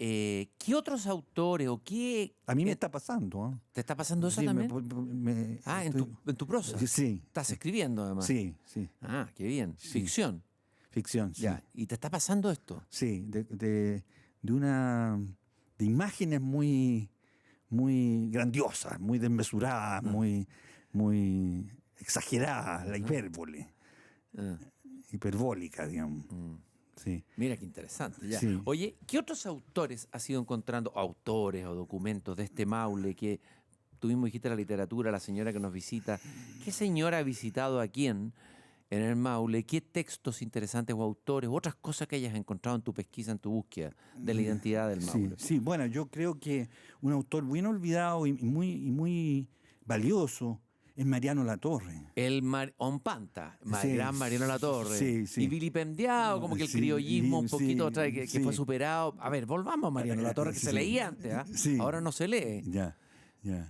¿qué otros autores o qué... A mí me está pasando. ¿Eh? ¿Te está pasando eso Sí, también? estoy- en tu prosa. Sí. Estás escribiendo además. Sí, sí. Ah, qué bien. Sí. Ficción. Ficción, sí. Ya. ¿Y te está pasando esto? Sí, de imágenes muy, muy grandiosas, muy desmesuradas, muy exageradas, la hipérbole, Ah. hiperbólica, digamos. Sí. Mira qué interesante. Ya. Sí. Oye, ¿qué otros autores has ido encontrando, autores o documentos de este Maule que tú mismo dijiste la literatura, la señora que nos visita? ¿Qué señora ha visitado a quién en el Maule? ¿Qué textos interesantes o autores, otras cosas que hayas encontrado en tu pesquisa, en tu búsqueda de la identidad del Maule? Sí, bueno, yo creo que un autor bien olvidado y muy valioso es Mariano Latorre. El Ompanta, Sí, gran Mariano Latorre. sí, sí. Y vilipendiado, como que el Sí, criollismo un sí, poquito otra vez, que sí. fue superado. A ver, volvamos a Mariano Latorre, que se Sí. leía antes, ¿ah? Sí. Ahora no se lee. Ya.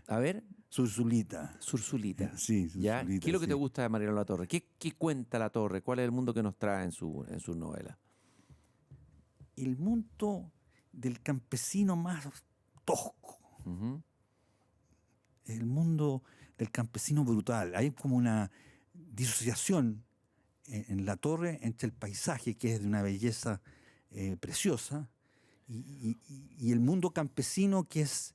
A ver, Surzulita. Surzulita. Sí, ¿Ya? Surzulita, ¿Qué es lo que sí. te gusta de Mariano Latorre? ¿Qué cuenta Latorre? ¿Cuál es el mundo que nos trae en sus novelas? El mundo del campesino más tosco. Ujú. El mundo del campesino brutal. Hay como una disociación en Latorre entre el paisaje, que es de una belleza preciosa, y el mundo campesino, que es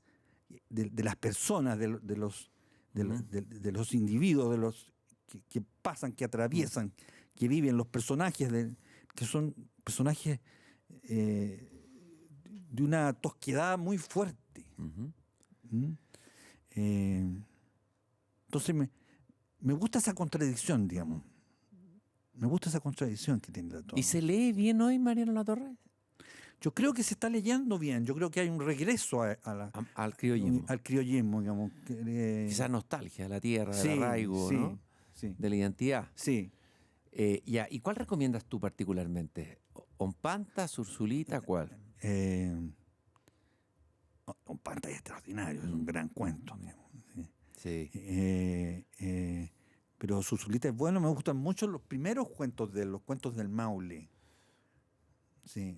de las personas, de los individuos, de los que pasan, que atraviesan, que viven, los personajes, que son personajes de una tosquedad muy fuerte. Ujú. ¿Mm? Entonces me gusta esa contradicción, digamos. Me gusta esa contradicción que tiene la torre. ¿Y se lee bien hoy Mariano Latorre? Yo creo que se está leyendo bien. Yo creo que hay un regreso Al criollismo. al criollismo, digamos. Quizás nostalgia de la tierra, sí, del arraigo, sí, ¿no? sí, De la identidad. sí. Ya. ¿Y cuál recomiendas tú particularmente? ¿Ompanta, Surzulita, cuál? Un pantalla extraordinario, es un gran cuento, digamos. Sí. Sí. Pero Surzulita es bueno, me gustan mucho los primeros cuentos los cuentos del Maule. Sí,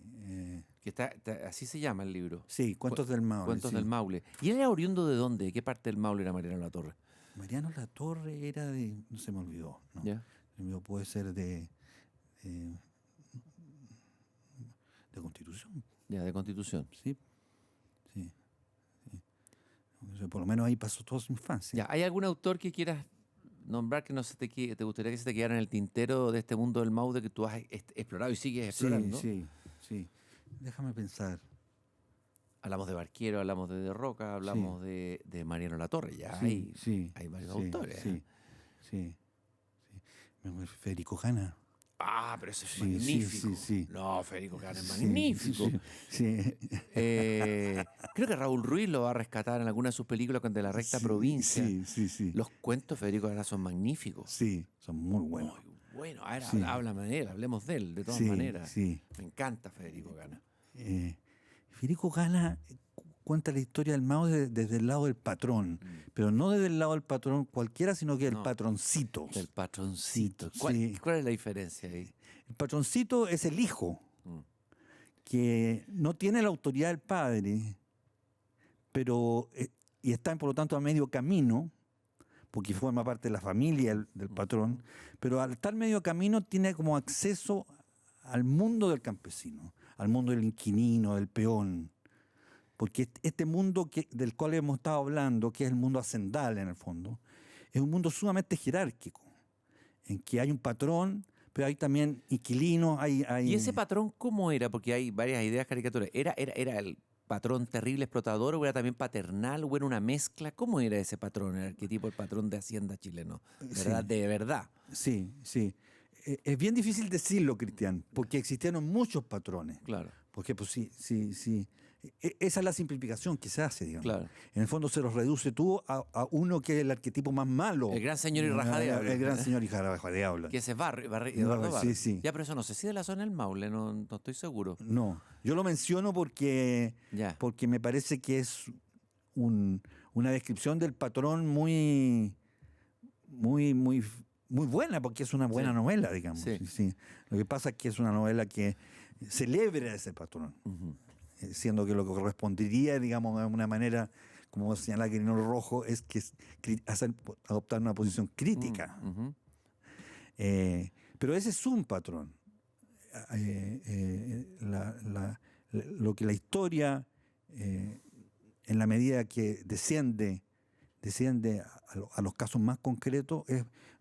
Así se llama el libro. sí, cuentos del Maule. Cuentos sí. del Maule. ¿Y él era oriundo de dónde? ¿De qué parte del Maule era Mariano Latorre? Mariano Latorre era de, no se me olvidó, ¿no? ¿Ya? Se me olvidó, puede ser de Constitución, Ya, de Constitución. sí, sí, sí. O sea, por lo menos ahí pasó toda su infancia. Ya, ¿hay algún autor que quieras nombrar que no se te gustaría que se te quedara en el tintero de este mundo del Maule que tú has explorado y sigues explorando? Sí, sí. Déjame pensar. Hablamos de Barquero, hablamos de Roca, hablamos de Mariano Latorre. Ya Sí, hay varios sí, autores. Sí, sí, sí. Federico Jana. Ah, pero eso es Sí, magnífico. sí, sí. No, Federico Gana es Sí, magnífico. sí. Creo que Raúl Ruiz lo va a rescatar en alguna de sus películas con De la Recta Provincia. Sí. Los cuentos de Federico Gana son magníficos. Sí, son muy buenos. Muy bueno. A ver, Sí. háblame de él, hablemos de él, de todas Sí, maneras. sí. Me encanta Federico Gana. Federico Gana cuenta la historia del Mao desde el lado del patrón, pero no desde el lado del patrón cualquiera, sino que del No. patroncito. Del patroncito. Sí. ¿Cuál es la diferencia ahí? El patroncito es el hijo, que no tiene la autoridad del padre, pero y está por lo tanto a medio camino, porque forma parte de la familia del patrón, pero al estar medio camino tiene como acceso al mundo del campesino, al mundo del inquilino, del peón, porque este mundo del cual hemos estado hablando, que es el mundo hacendal en el fondo, es un mundo sumamente jerárquico, en que hay un patrón, pero hay también inquilinos, hay... ¿Y ese patrón cómo era? Porque hay varias ideas caricaturas. ¿Era el patrón terrible explotador o era también paternal o era una mezcla? ¿Cómo era ese patrón, el arquetipo del patrón de Hacienda chileno? ¿Verdad? Sí. De verdad. Sí. Es bien difícil decirlo, Cristian, porque existieron muchos patrones. Claro. Porque pues sí. Esa es la simplificación que se hace, digamos. Claro. En el fondo se los reduce tú a uno que es el arquetipo más malo. El gran señor y raja de habla. El gran señor y raja de habla. Que ese es Eduardo Sí, Barrio. sí. Ya, pero eso no sé si de la zona del Maule, no estoy seguro. No, yo lo menciono porque Ya. me parece que es una descripción del patrón muy buena, porque es una buena Sí. novela, digamos. Sí. Sí. Lo que pasa es que es una novela que celebra a ese patrón, Ujú. siendo que lo que correspondería, digamos, de una manera, como señala Quirino Rojo, es que adoptar una posición crítica. Ujú. Pero ese es un patrón. Lo que la historia, en la medida que desciende a los casos más concretos,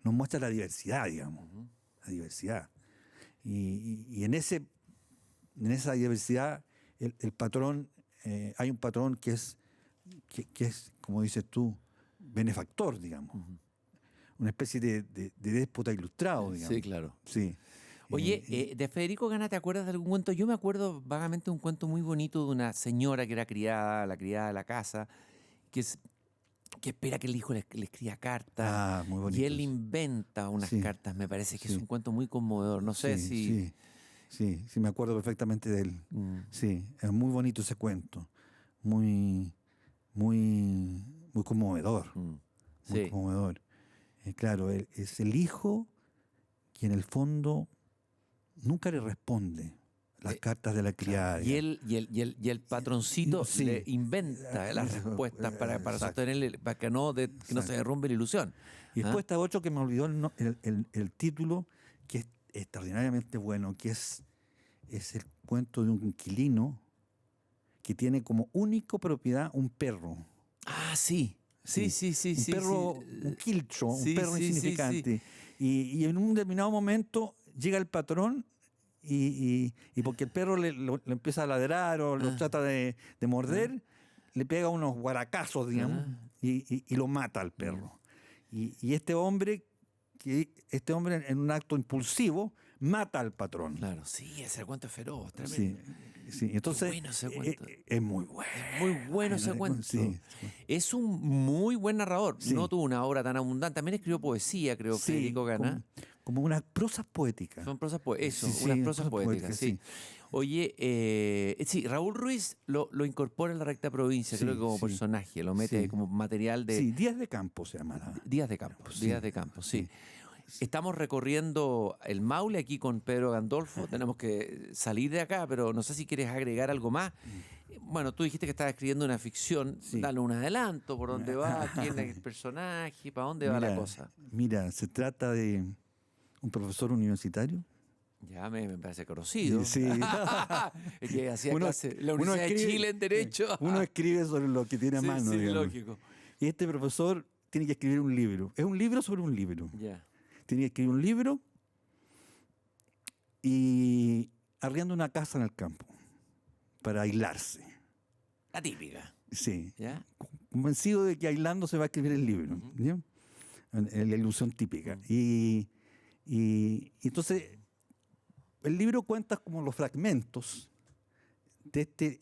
nos muestra la diversidad, digamos. Ujú. La diversidad. Y en esa diversidad, el patrón, hay un patrón que es, como dices tú, benefactor, digamos. Ujú. Una especie de déspota ilustrado, digamos. Sí, claro. Sí. Oye, de Federico Gana, ¿te acuerdas de algún cuento? Yo me acuerdo vagamente de un cuento muy bonito de una señora que era la criada de la casa, que espera que el hijo le escriba cartas. Muy bonito. Y él inventa unas Sí. cartas, me parece que es Sí. un cuento muy conmovedor. No sé si... Sí, me acuerdo perfectamente de él. Mm, Sí, es muy bonito ese cuento. Muy conmovedor. mm. Muy Sí. conmovedor. Claro, es el hijo que en el fondo nunca le responde las cartas de la criada. Y el patroncito Sí. le inventa las respuestas para Exacto. sostenerle, para que no se derrumbe la ilusión. Y después está otro que me olvidó el título, que es extraordinariamente bueno, que es el cuento de un inquilino que tiene como única propiedad un perro. Ah, sí. Sí. Un perro, un quiltro, Sí, un perro sí, sí, insignificante. Y en un determinado momento llega el patrón y porque el perro le empieza a ladrar o lo trata de morder, le pega unos guaracazos, digamos, y lo mata al perro. Y este hombre en un acto impulsivo mata al patrón. Claro, sí, ese cuento es feroz, tremendo. Sí. Entonces, bueno ese cuento. es muy bueno. Muy bueno ese cuento. Sí. Es un muy buen narrador. Sí. No tuvo una obra tan abundante. También escribió poesía, creo, Sí, Federico Gana. como unas prosas poéticas. Son prosas poéticas. Eso, Sí, unas sí, prosas poéticas, sí. Oye, sí, Raúl Ruiz lo incorpora en La Recta Provincia, Sí, creo que como sí, personaje, lo mete sí. ahí como material de Sí, Días de Campo se llama. Días de Campo, Sí, Días de Campo, sí. sí. Estamos recorriendo el Maule aquí con Pedro Gandolfo. Tenemos que salir de acá, pero no sé si quieres agregar algo más. Bueno, tú dijiste que estabas escribiendo una ficción. Sí. Dale un adelanto, por dónde va, quién es el personaje, para dónde va la cosa. Mira, se trata de un profesor universitario. Ya me parece conocido. Sí. Es que hacía Uno- clase en la uno Universidad de escribe- Chile en Derecho. Uno escribe sobre lo que tiene a Sí, mano. sí, digamos. lógico. Y este profesor tiene que escribir un libro. Es un libro sobre un libro. Ya. Tiene que escribir un libro y arrienda una casa en el campo para aislarse. La típica. Sí. ¿Ya? Convencido de que aislando se va a escribir el libro. ¿Ya? La ilusión típica. Y entonces el libro cuenta como los fragmentos de este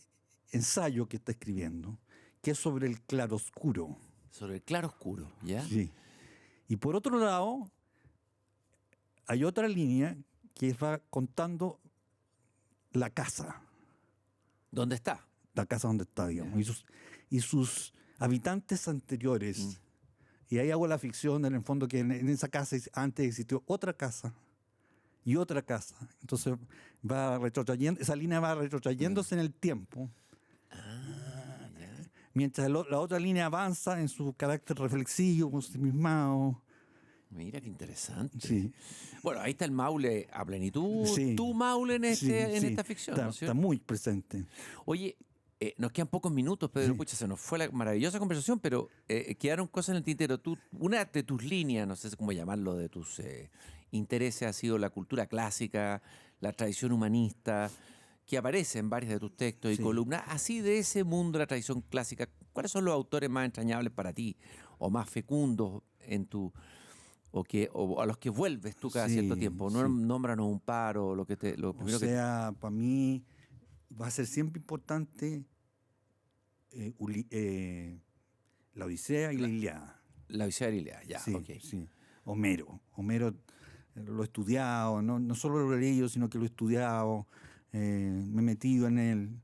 ensayo que está escribiendo, que es sobre el claroscuro. Sobre el claroscuro, ¿ya? Sí. Y por otro lado, hay otra línea que va contando la casa. ¿Dónde está? La casa donde está, digamos. Y sus habitantes anteriores. Y ahí hago la ficción, en el fondo, que en esa casa antes existió otra casa y otra casa. Entonces va retrotrayendo, esa línea va retrotrayéndose en el tiempo. Mientras la otra línea avanza en su carácter reflexivo, ensimismado. Mira qué interesante. Sí. Bueno, ahí está el Maule a plenitud. Sí. Tu Maule en, Sí, en sí. esta ficción, Está, ¿no es cierto? está muy presente. Oye, nos quedan pocos minutos, Pedro. Sí. Pucha, se nos fue la maravillosa conversación, pero quedaron cosas en el tintero. Una de tus líneas, no sé cómo llamarlo, de tus intereses ha sido la cultura clásica, la tradición humanista, que aparece en varios de tus textos y Sí. columnas. Así de ese mundo de la tradición clásica, ¿cuáles son los autores más entrañables para ti o más fecundos en tu... o a los que vuelves tú cada Sí, cierto tiempo? sí. Nómbranos un par o lo primero O sea, para mí va a ser siempre importante la Odisea y la Ilíada. La Odisea de la Ilíada, ya, Sí, ok. sí. Homero lo he estudiado, no solo lo he leído, sino que lo he estudiado, me he metido en él.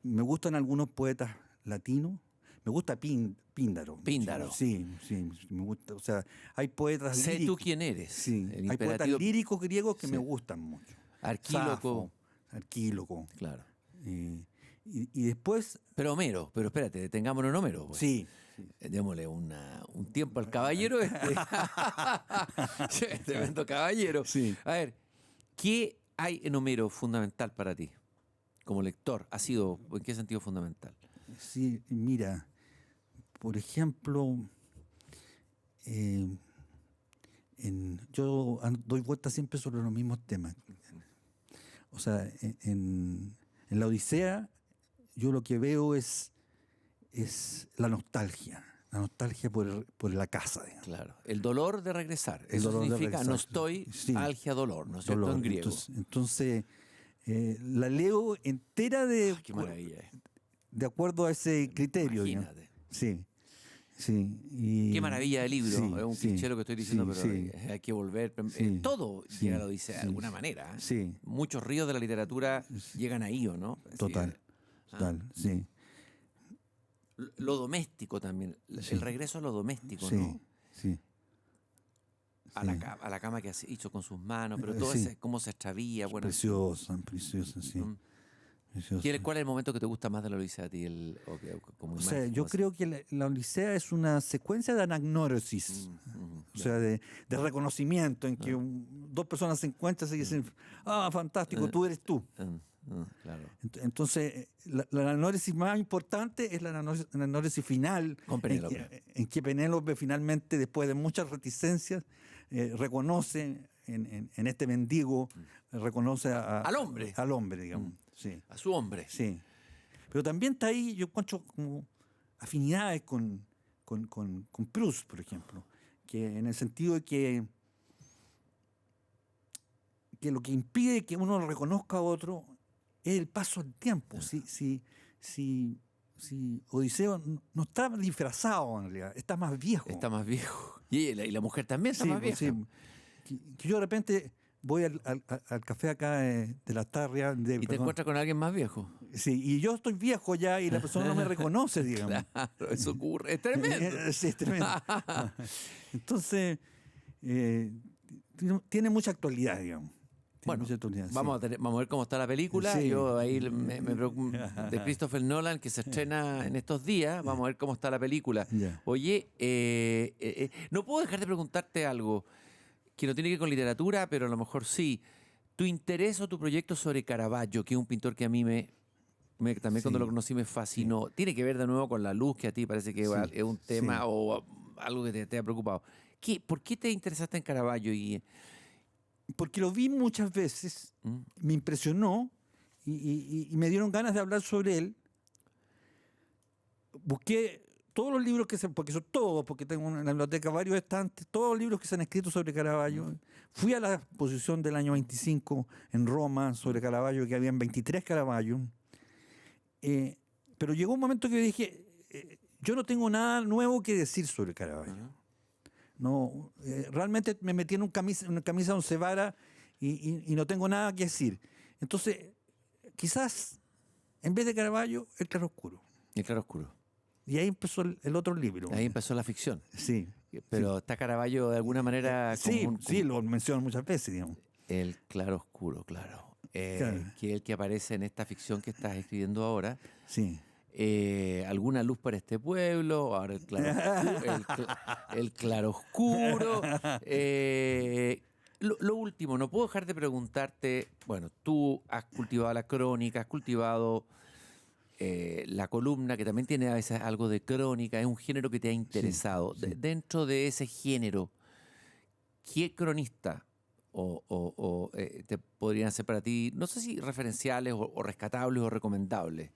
Me gustan algunos poetas latinos. Me gusta Píndaro. Píndaro. Sí, me gusta. O sea, hay poetas Sé líricos. tú quién eres. Sí, El hay poetas imperativo- líricos griegos que Sí. me gustan mucho. Arquíloco. Safo, Arquíloco. Claro. Y después, Pero Homero, pero espérate, detengámonos en Homero. Pues. sí, Démosle un tiempo al caballero este. Sí, tremendo caballero. Sí. A ver, ¿qué hay en Homero fundamental para ti? Como lector, ¿en qué sentido fundamental? sí, mira, por ejemplo, yo doy vueltas siempre sobre los mismos temas. O sea, en la Odisea, yo lo que veo es la nostalgia por la casa, digamos. Claro. El dolor de regresar. El Eso dolor de significa regresar. no estoy, Sí. algia, dolor, ¿no es cierto? Dolor. En griego. Entonces, la leo entera Qué maravilla. de acuerdo a ese criterio. digamos. Imagínate. Sí. Qué maravilla de libro. Sí, es un sí, cliché lo que estoy diciendo, sí, pero sí. hay que volver. Sí, Todo sí, llega a la Odisea de sí, alguna manera. sí. Muchos ríos de la literatura llegan ahí, ¿o no? Así Total, sí. Lo doméstico también. Sí. El regreso a lo doméstico, Sí, ¿no? sí. A la cama que ha hecho con sus manos, pero todo Sí. ese, cómo se extravía. Bueno, Preciosa, sí. Mm. Preciosa. ¿Cuál es el momento que te gusta más de la Odisea a ti? Como O sea, imagen, yo como así? creo que la Odisea es una secuencia de anagnórisis. O sea, de reconocimiento en que dos personas se encuentran y dicen, fantástico, tú eres tú. Claro. Entonces, la análisis más importante es la análisis final, Con Penélope. en que Penélope finalmente, después de muchas reticencias, reconoce en este mendigo, reconoce Al hombre. Al hombre, digamos. Sí, A su hombre. sí. Pero también está ahí, yo encuentro como afinidades con Proust, por ejemplo, que en el sentido de que lo que impide que uno reconozca a otro es el paso del tiempo. Si Odiseo no está disfrazado en realidad, está más viejo. Está más viejo. Y la mujer también está Sí, más pues, vieja. sí. Que yo de repente voy al café acá de la Tarria. Y te encuentras con alguien más viejo. Sí, y yo estoy viejo ya y la persona no me reconoce, digamos. Claro, eso ocurre. Es tremendo. Sí, es tremendo. Entonces, tiene mucha actualidad, digamos. Tiene Bueno, mucha actualidad, sí. vamos a ver cómo está la película. Sí. Yo ahí me preocupo de Christopher Nolan, que se estrena en estos días. Vamos a ver cómo está la película. Ya. Oye, no puedo dejar de preguntarte algo que no tiene que ver con literatura, pero a lo mejor sí. Tu interés o tu proyecto sobre Caravaggio, que es un pintor que a mí también Sí. cuando lo conocí me fascinó. Tiene que ver de nuevo con la luz, que a ti parece que Sí. es un tema Sí. o algo que te ha preocupado. ¿Por qué te interesaste en Caravaggio? Porque lo vi muchas veces, me impresionó y me dieron ganas de hablar sobre él. Busqué todos los libros porque son todos, porque tengo en la biblioteca varios estantes, todos los libros que se han escrito sobre Caravaggio. Fui a la exposición del año 25 en Roma sobre Caravaggio, que habían 23 Caravaggio. Pero llegó un momento que yo dije, yo no tengo nada nuevo que decir sobre Caravaggio. No, realmente me metí en una camisa once varas y no tengo nada que decir. Entonces, quizás, en vez de Caravaggio, el claroscuro. El claroscuro. Y ahí empezó el otro libro. Ahí empezó la ficción. Sí. Pero está Caravaggio de alguna manera... Sí, lo menciono muchas veces, digamos. El claroscuro, claro. Claro. Que es el que aparece en esta ficción que estás escribiendo ahora. Sí. Alguna luz para este pueblo, ahora el claroscuro. El claroscuro. Lo último, no puedo dejar de preguntarte, bueno, tú has cultivado la crónica, has cultivado la columna, que también tiene a veces algo de crónica, es un género que te ha interesado. Sí. Dentro de ese género, ¿qué cronista te podrían ser para ti, no sé si referenciales o rescatables o recomendables?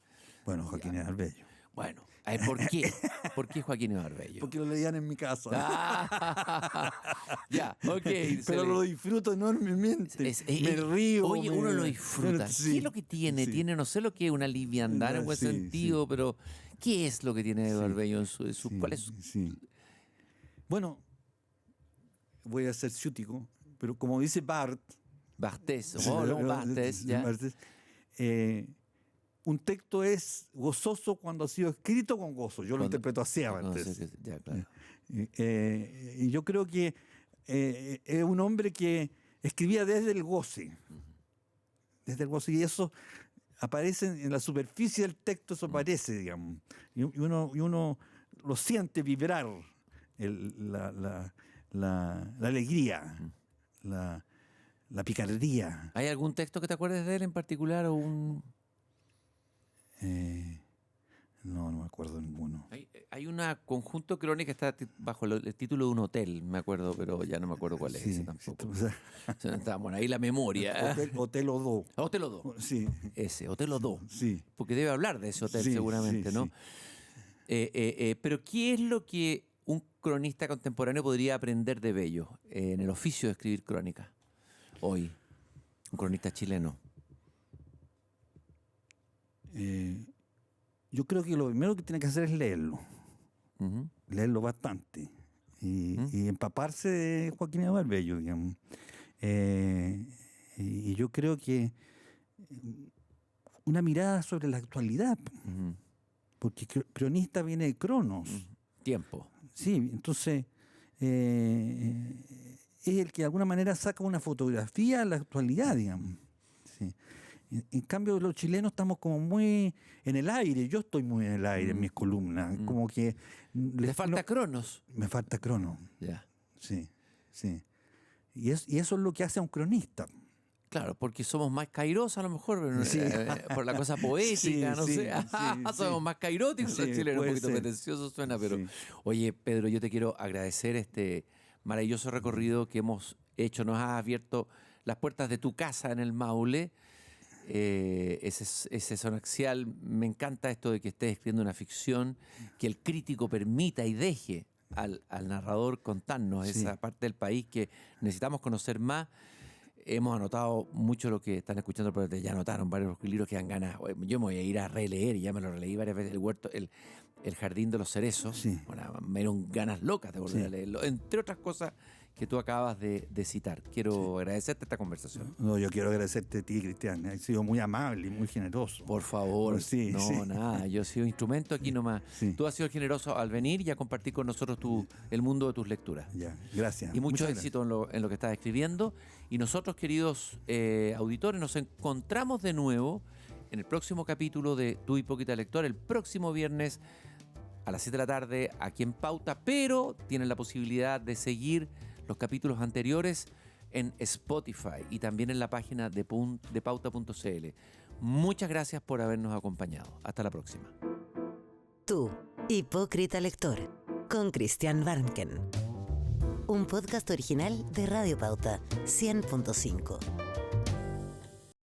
Bueno, Joaquín Eval Bello. Bueno, ¿por qué? ¿Por qué Joaquín Eval Bello? Porque lo leían en mi casa. Ya, ok. Pero lo disfruto enormemente. Me río. Oye, uno lo disfruta. Sí, ¿Qué es lo que tiene? sí. Tiene, no sé lo que es una liviandad en buen Sí, sentido, sí. pero ¿qué es lo que tiene Eval Sí, Bello en su Sí, cuál es? sí. Bueno, voy a ser ciútico, pero como dice Barthes, Barthes, Barthes, ya. Barthes, un texto es gozoso cuando ha sido escrito con gozo. Yo lo interpreto así a Barthes. Ya, claro. Y yo creo que es un hombre que escribía desde el goce. Desde el goce. Y eso aparece en la superficie del texto, eso aparece, digamos. Y uno lo siente vibrar, la alegría, la picardía. ¿Hay algún texto que te acuerdes de él en particular o un...? No me acuerdo ninguno. Hay una conjunto crónica que está bajo el título de un hotel, me acuerdo, pero ya no me acuerdo cuál es Sí, ese tampoco. o sea, Bueno, ahí la memoria. Hotel Odo. Hotel Odo. Sí, Ese, Hotel Odo. sí. Porque debe hablar de ese hotel Sí, seguramente, sí, ¿no? sí. Pero ¿qué es lo que un cronista contemporáneo podría aprender de Bello en el oficio de escribir crónica hoy? Un cronista chileno. Yo creo que lo primero que tiene que hacer es leerlo. Ujú. Leerlo bastante. Y empaparse de Joaquín Eval Bello, digamos. Y yo creo que una mirada sobre la actualidad, Ujú. porque cronista viene de cronos. Tiempo. Sí, entonces es el que de alguna manera saca una fotografía a la actualidad, digamos. Sí. En cambio, los chilenos estamos como muy en el aire. Yo estoy muy en el aire en mis columnas. Como que... Le falta Cronos. Me falta crono. Ya. Sí, sí. Y eso es lo que hace a un cronista. Claro, porque somos más cairos a lo mejor, Sí. por la cosa poética, Sí, no sí, sé. sí, Somos sí. más cairóticos Sí, los chilenos, un puede poquito ser. pretencioso suena, pero... Sí. Oye, Pedro, yo te quiero agradecer este maravilloso recorrido que hemos hecho. Nos has abierto las puertas de tu casa en el Maule. Ese sonaxial, me encanta esto de que estés escribiendo una ficción, que el crítico permita y deje al narrador contarnos Sí. esa parte del país que necesitamos conocer más. Hemos anotado mucho lo que están escuchando, pero ya anotaron varios libros que dan ganas. Yo me voy a ir a releer, y ya me lo releí varias veces, El Jardín de los Cerezos. Sí. Bueno, me dieron ganas locas de volver Sí. a leerlo, entre otras cosas que tú acabas de citar. Quiero agradecerte esta conversación. No, yo quiero agradecerte a ti, Cristian. Has sido muy amable y muy generoso. Por favor, Sí, no, sí. nada, yo he sido instrumento aquí nomás. Sí. Tú has sido generoso al venir y a compartir con nosotros el mundo de tus lecturas. Ya, gracias. Y mucho Muchas éxito en lo que estás escribiendo. Y nosotros, queridos auditores, nos encontramos de nuevo en el próximo capítulo de Tu Hipócrita Lector, el próximo viernes a las 7 de la tarde aquí en Pauta, pero tienen la posibilidad de seguir los capítulos anteriores en Spotify y también en la página de pauta.cl. Muchas gracias por habernos acompañado. Hasta la próxima. Tu Hipócrita Lector, con Christian Warnken. Un podcast original de Radio Pauta 100.5.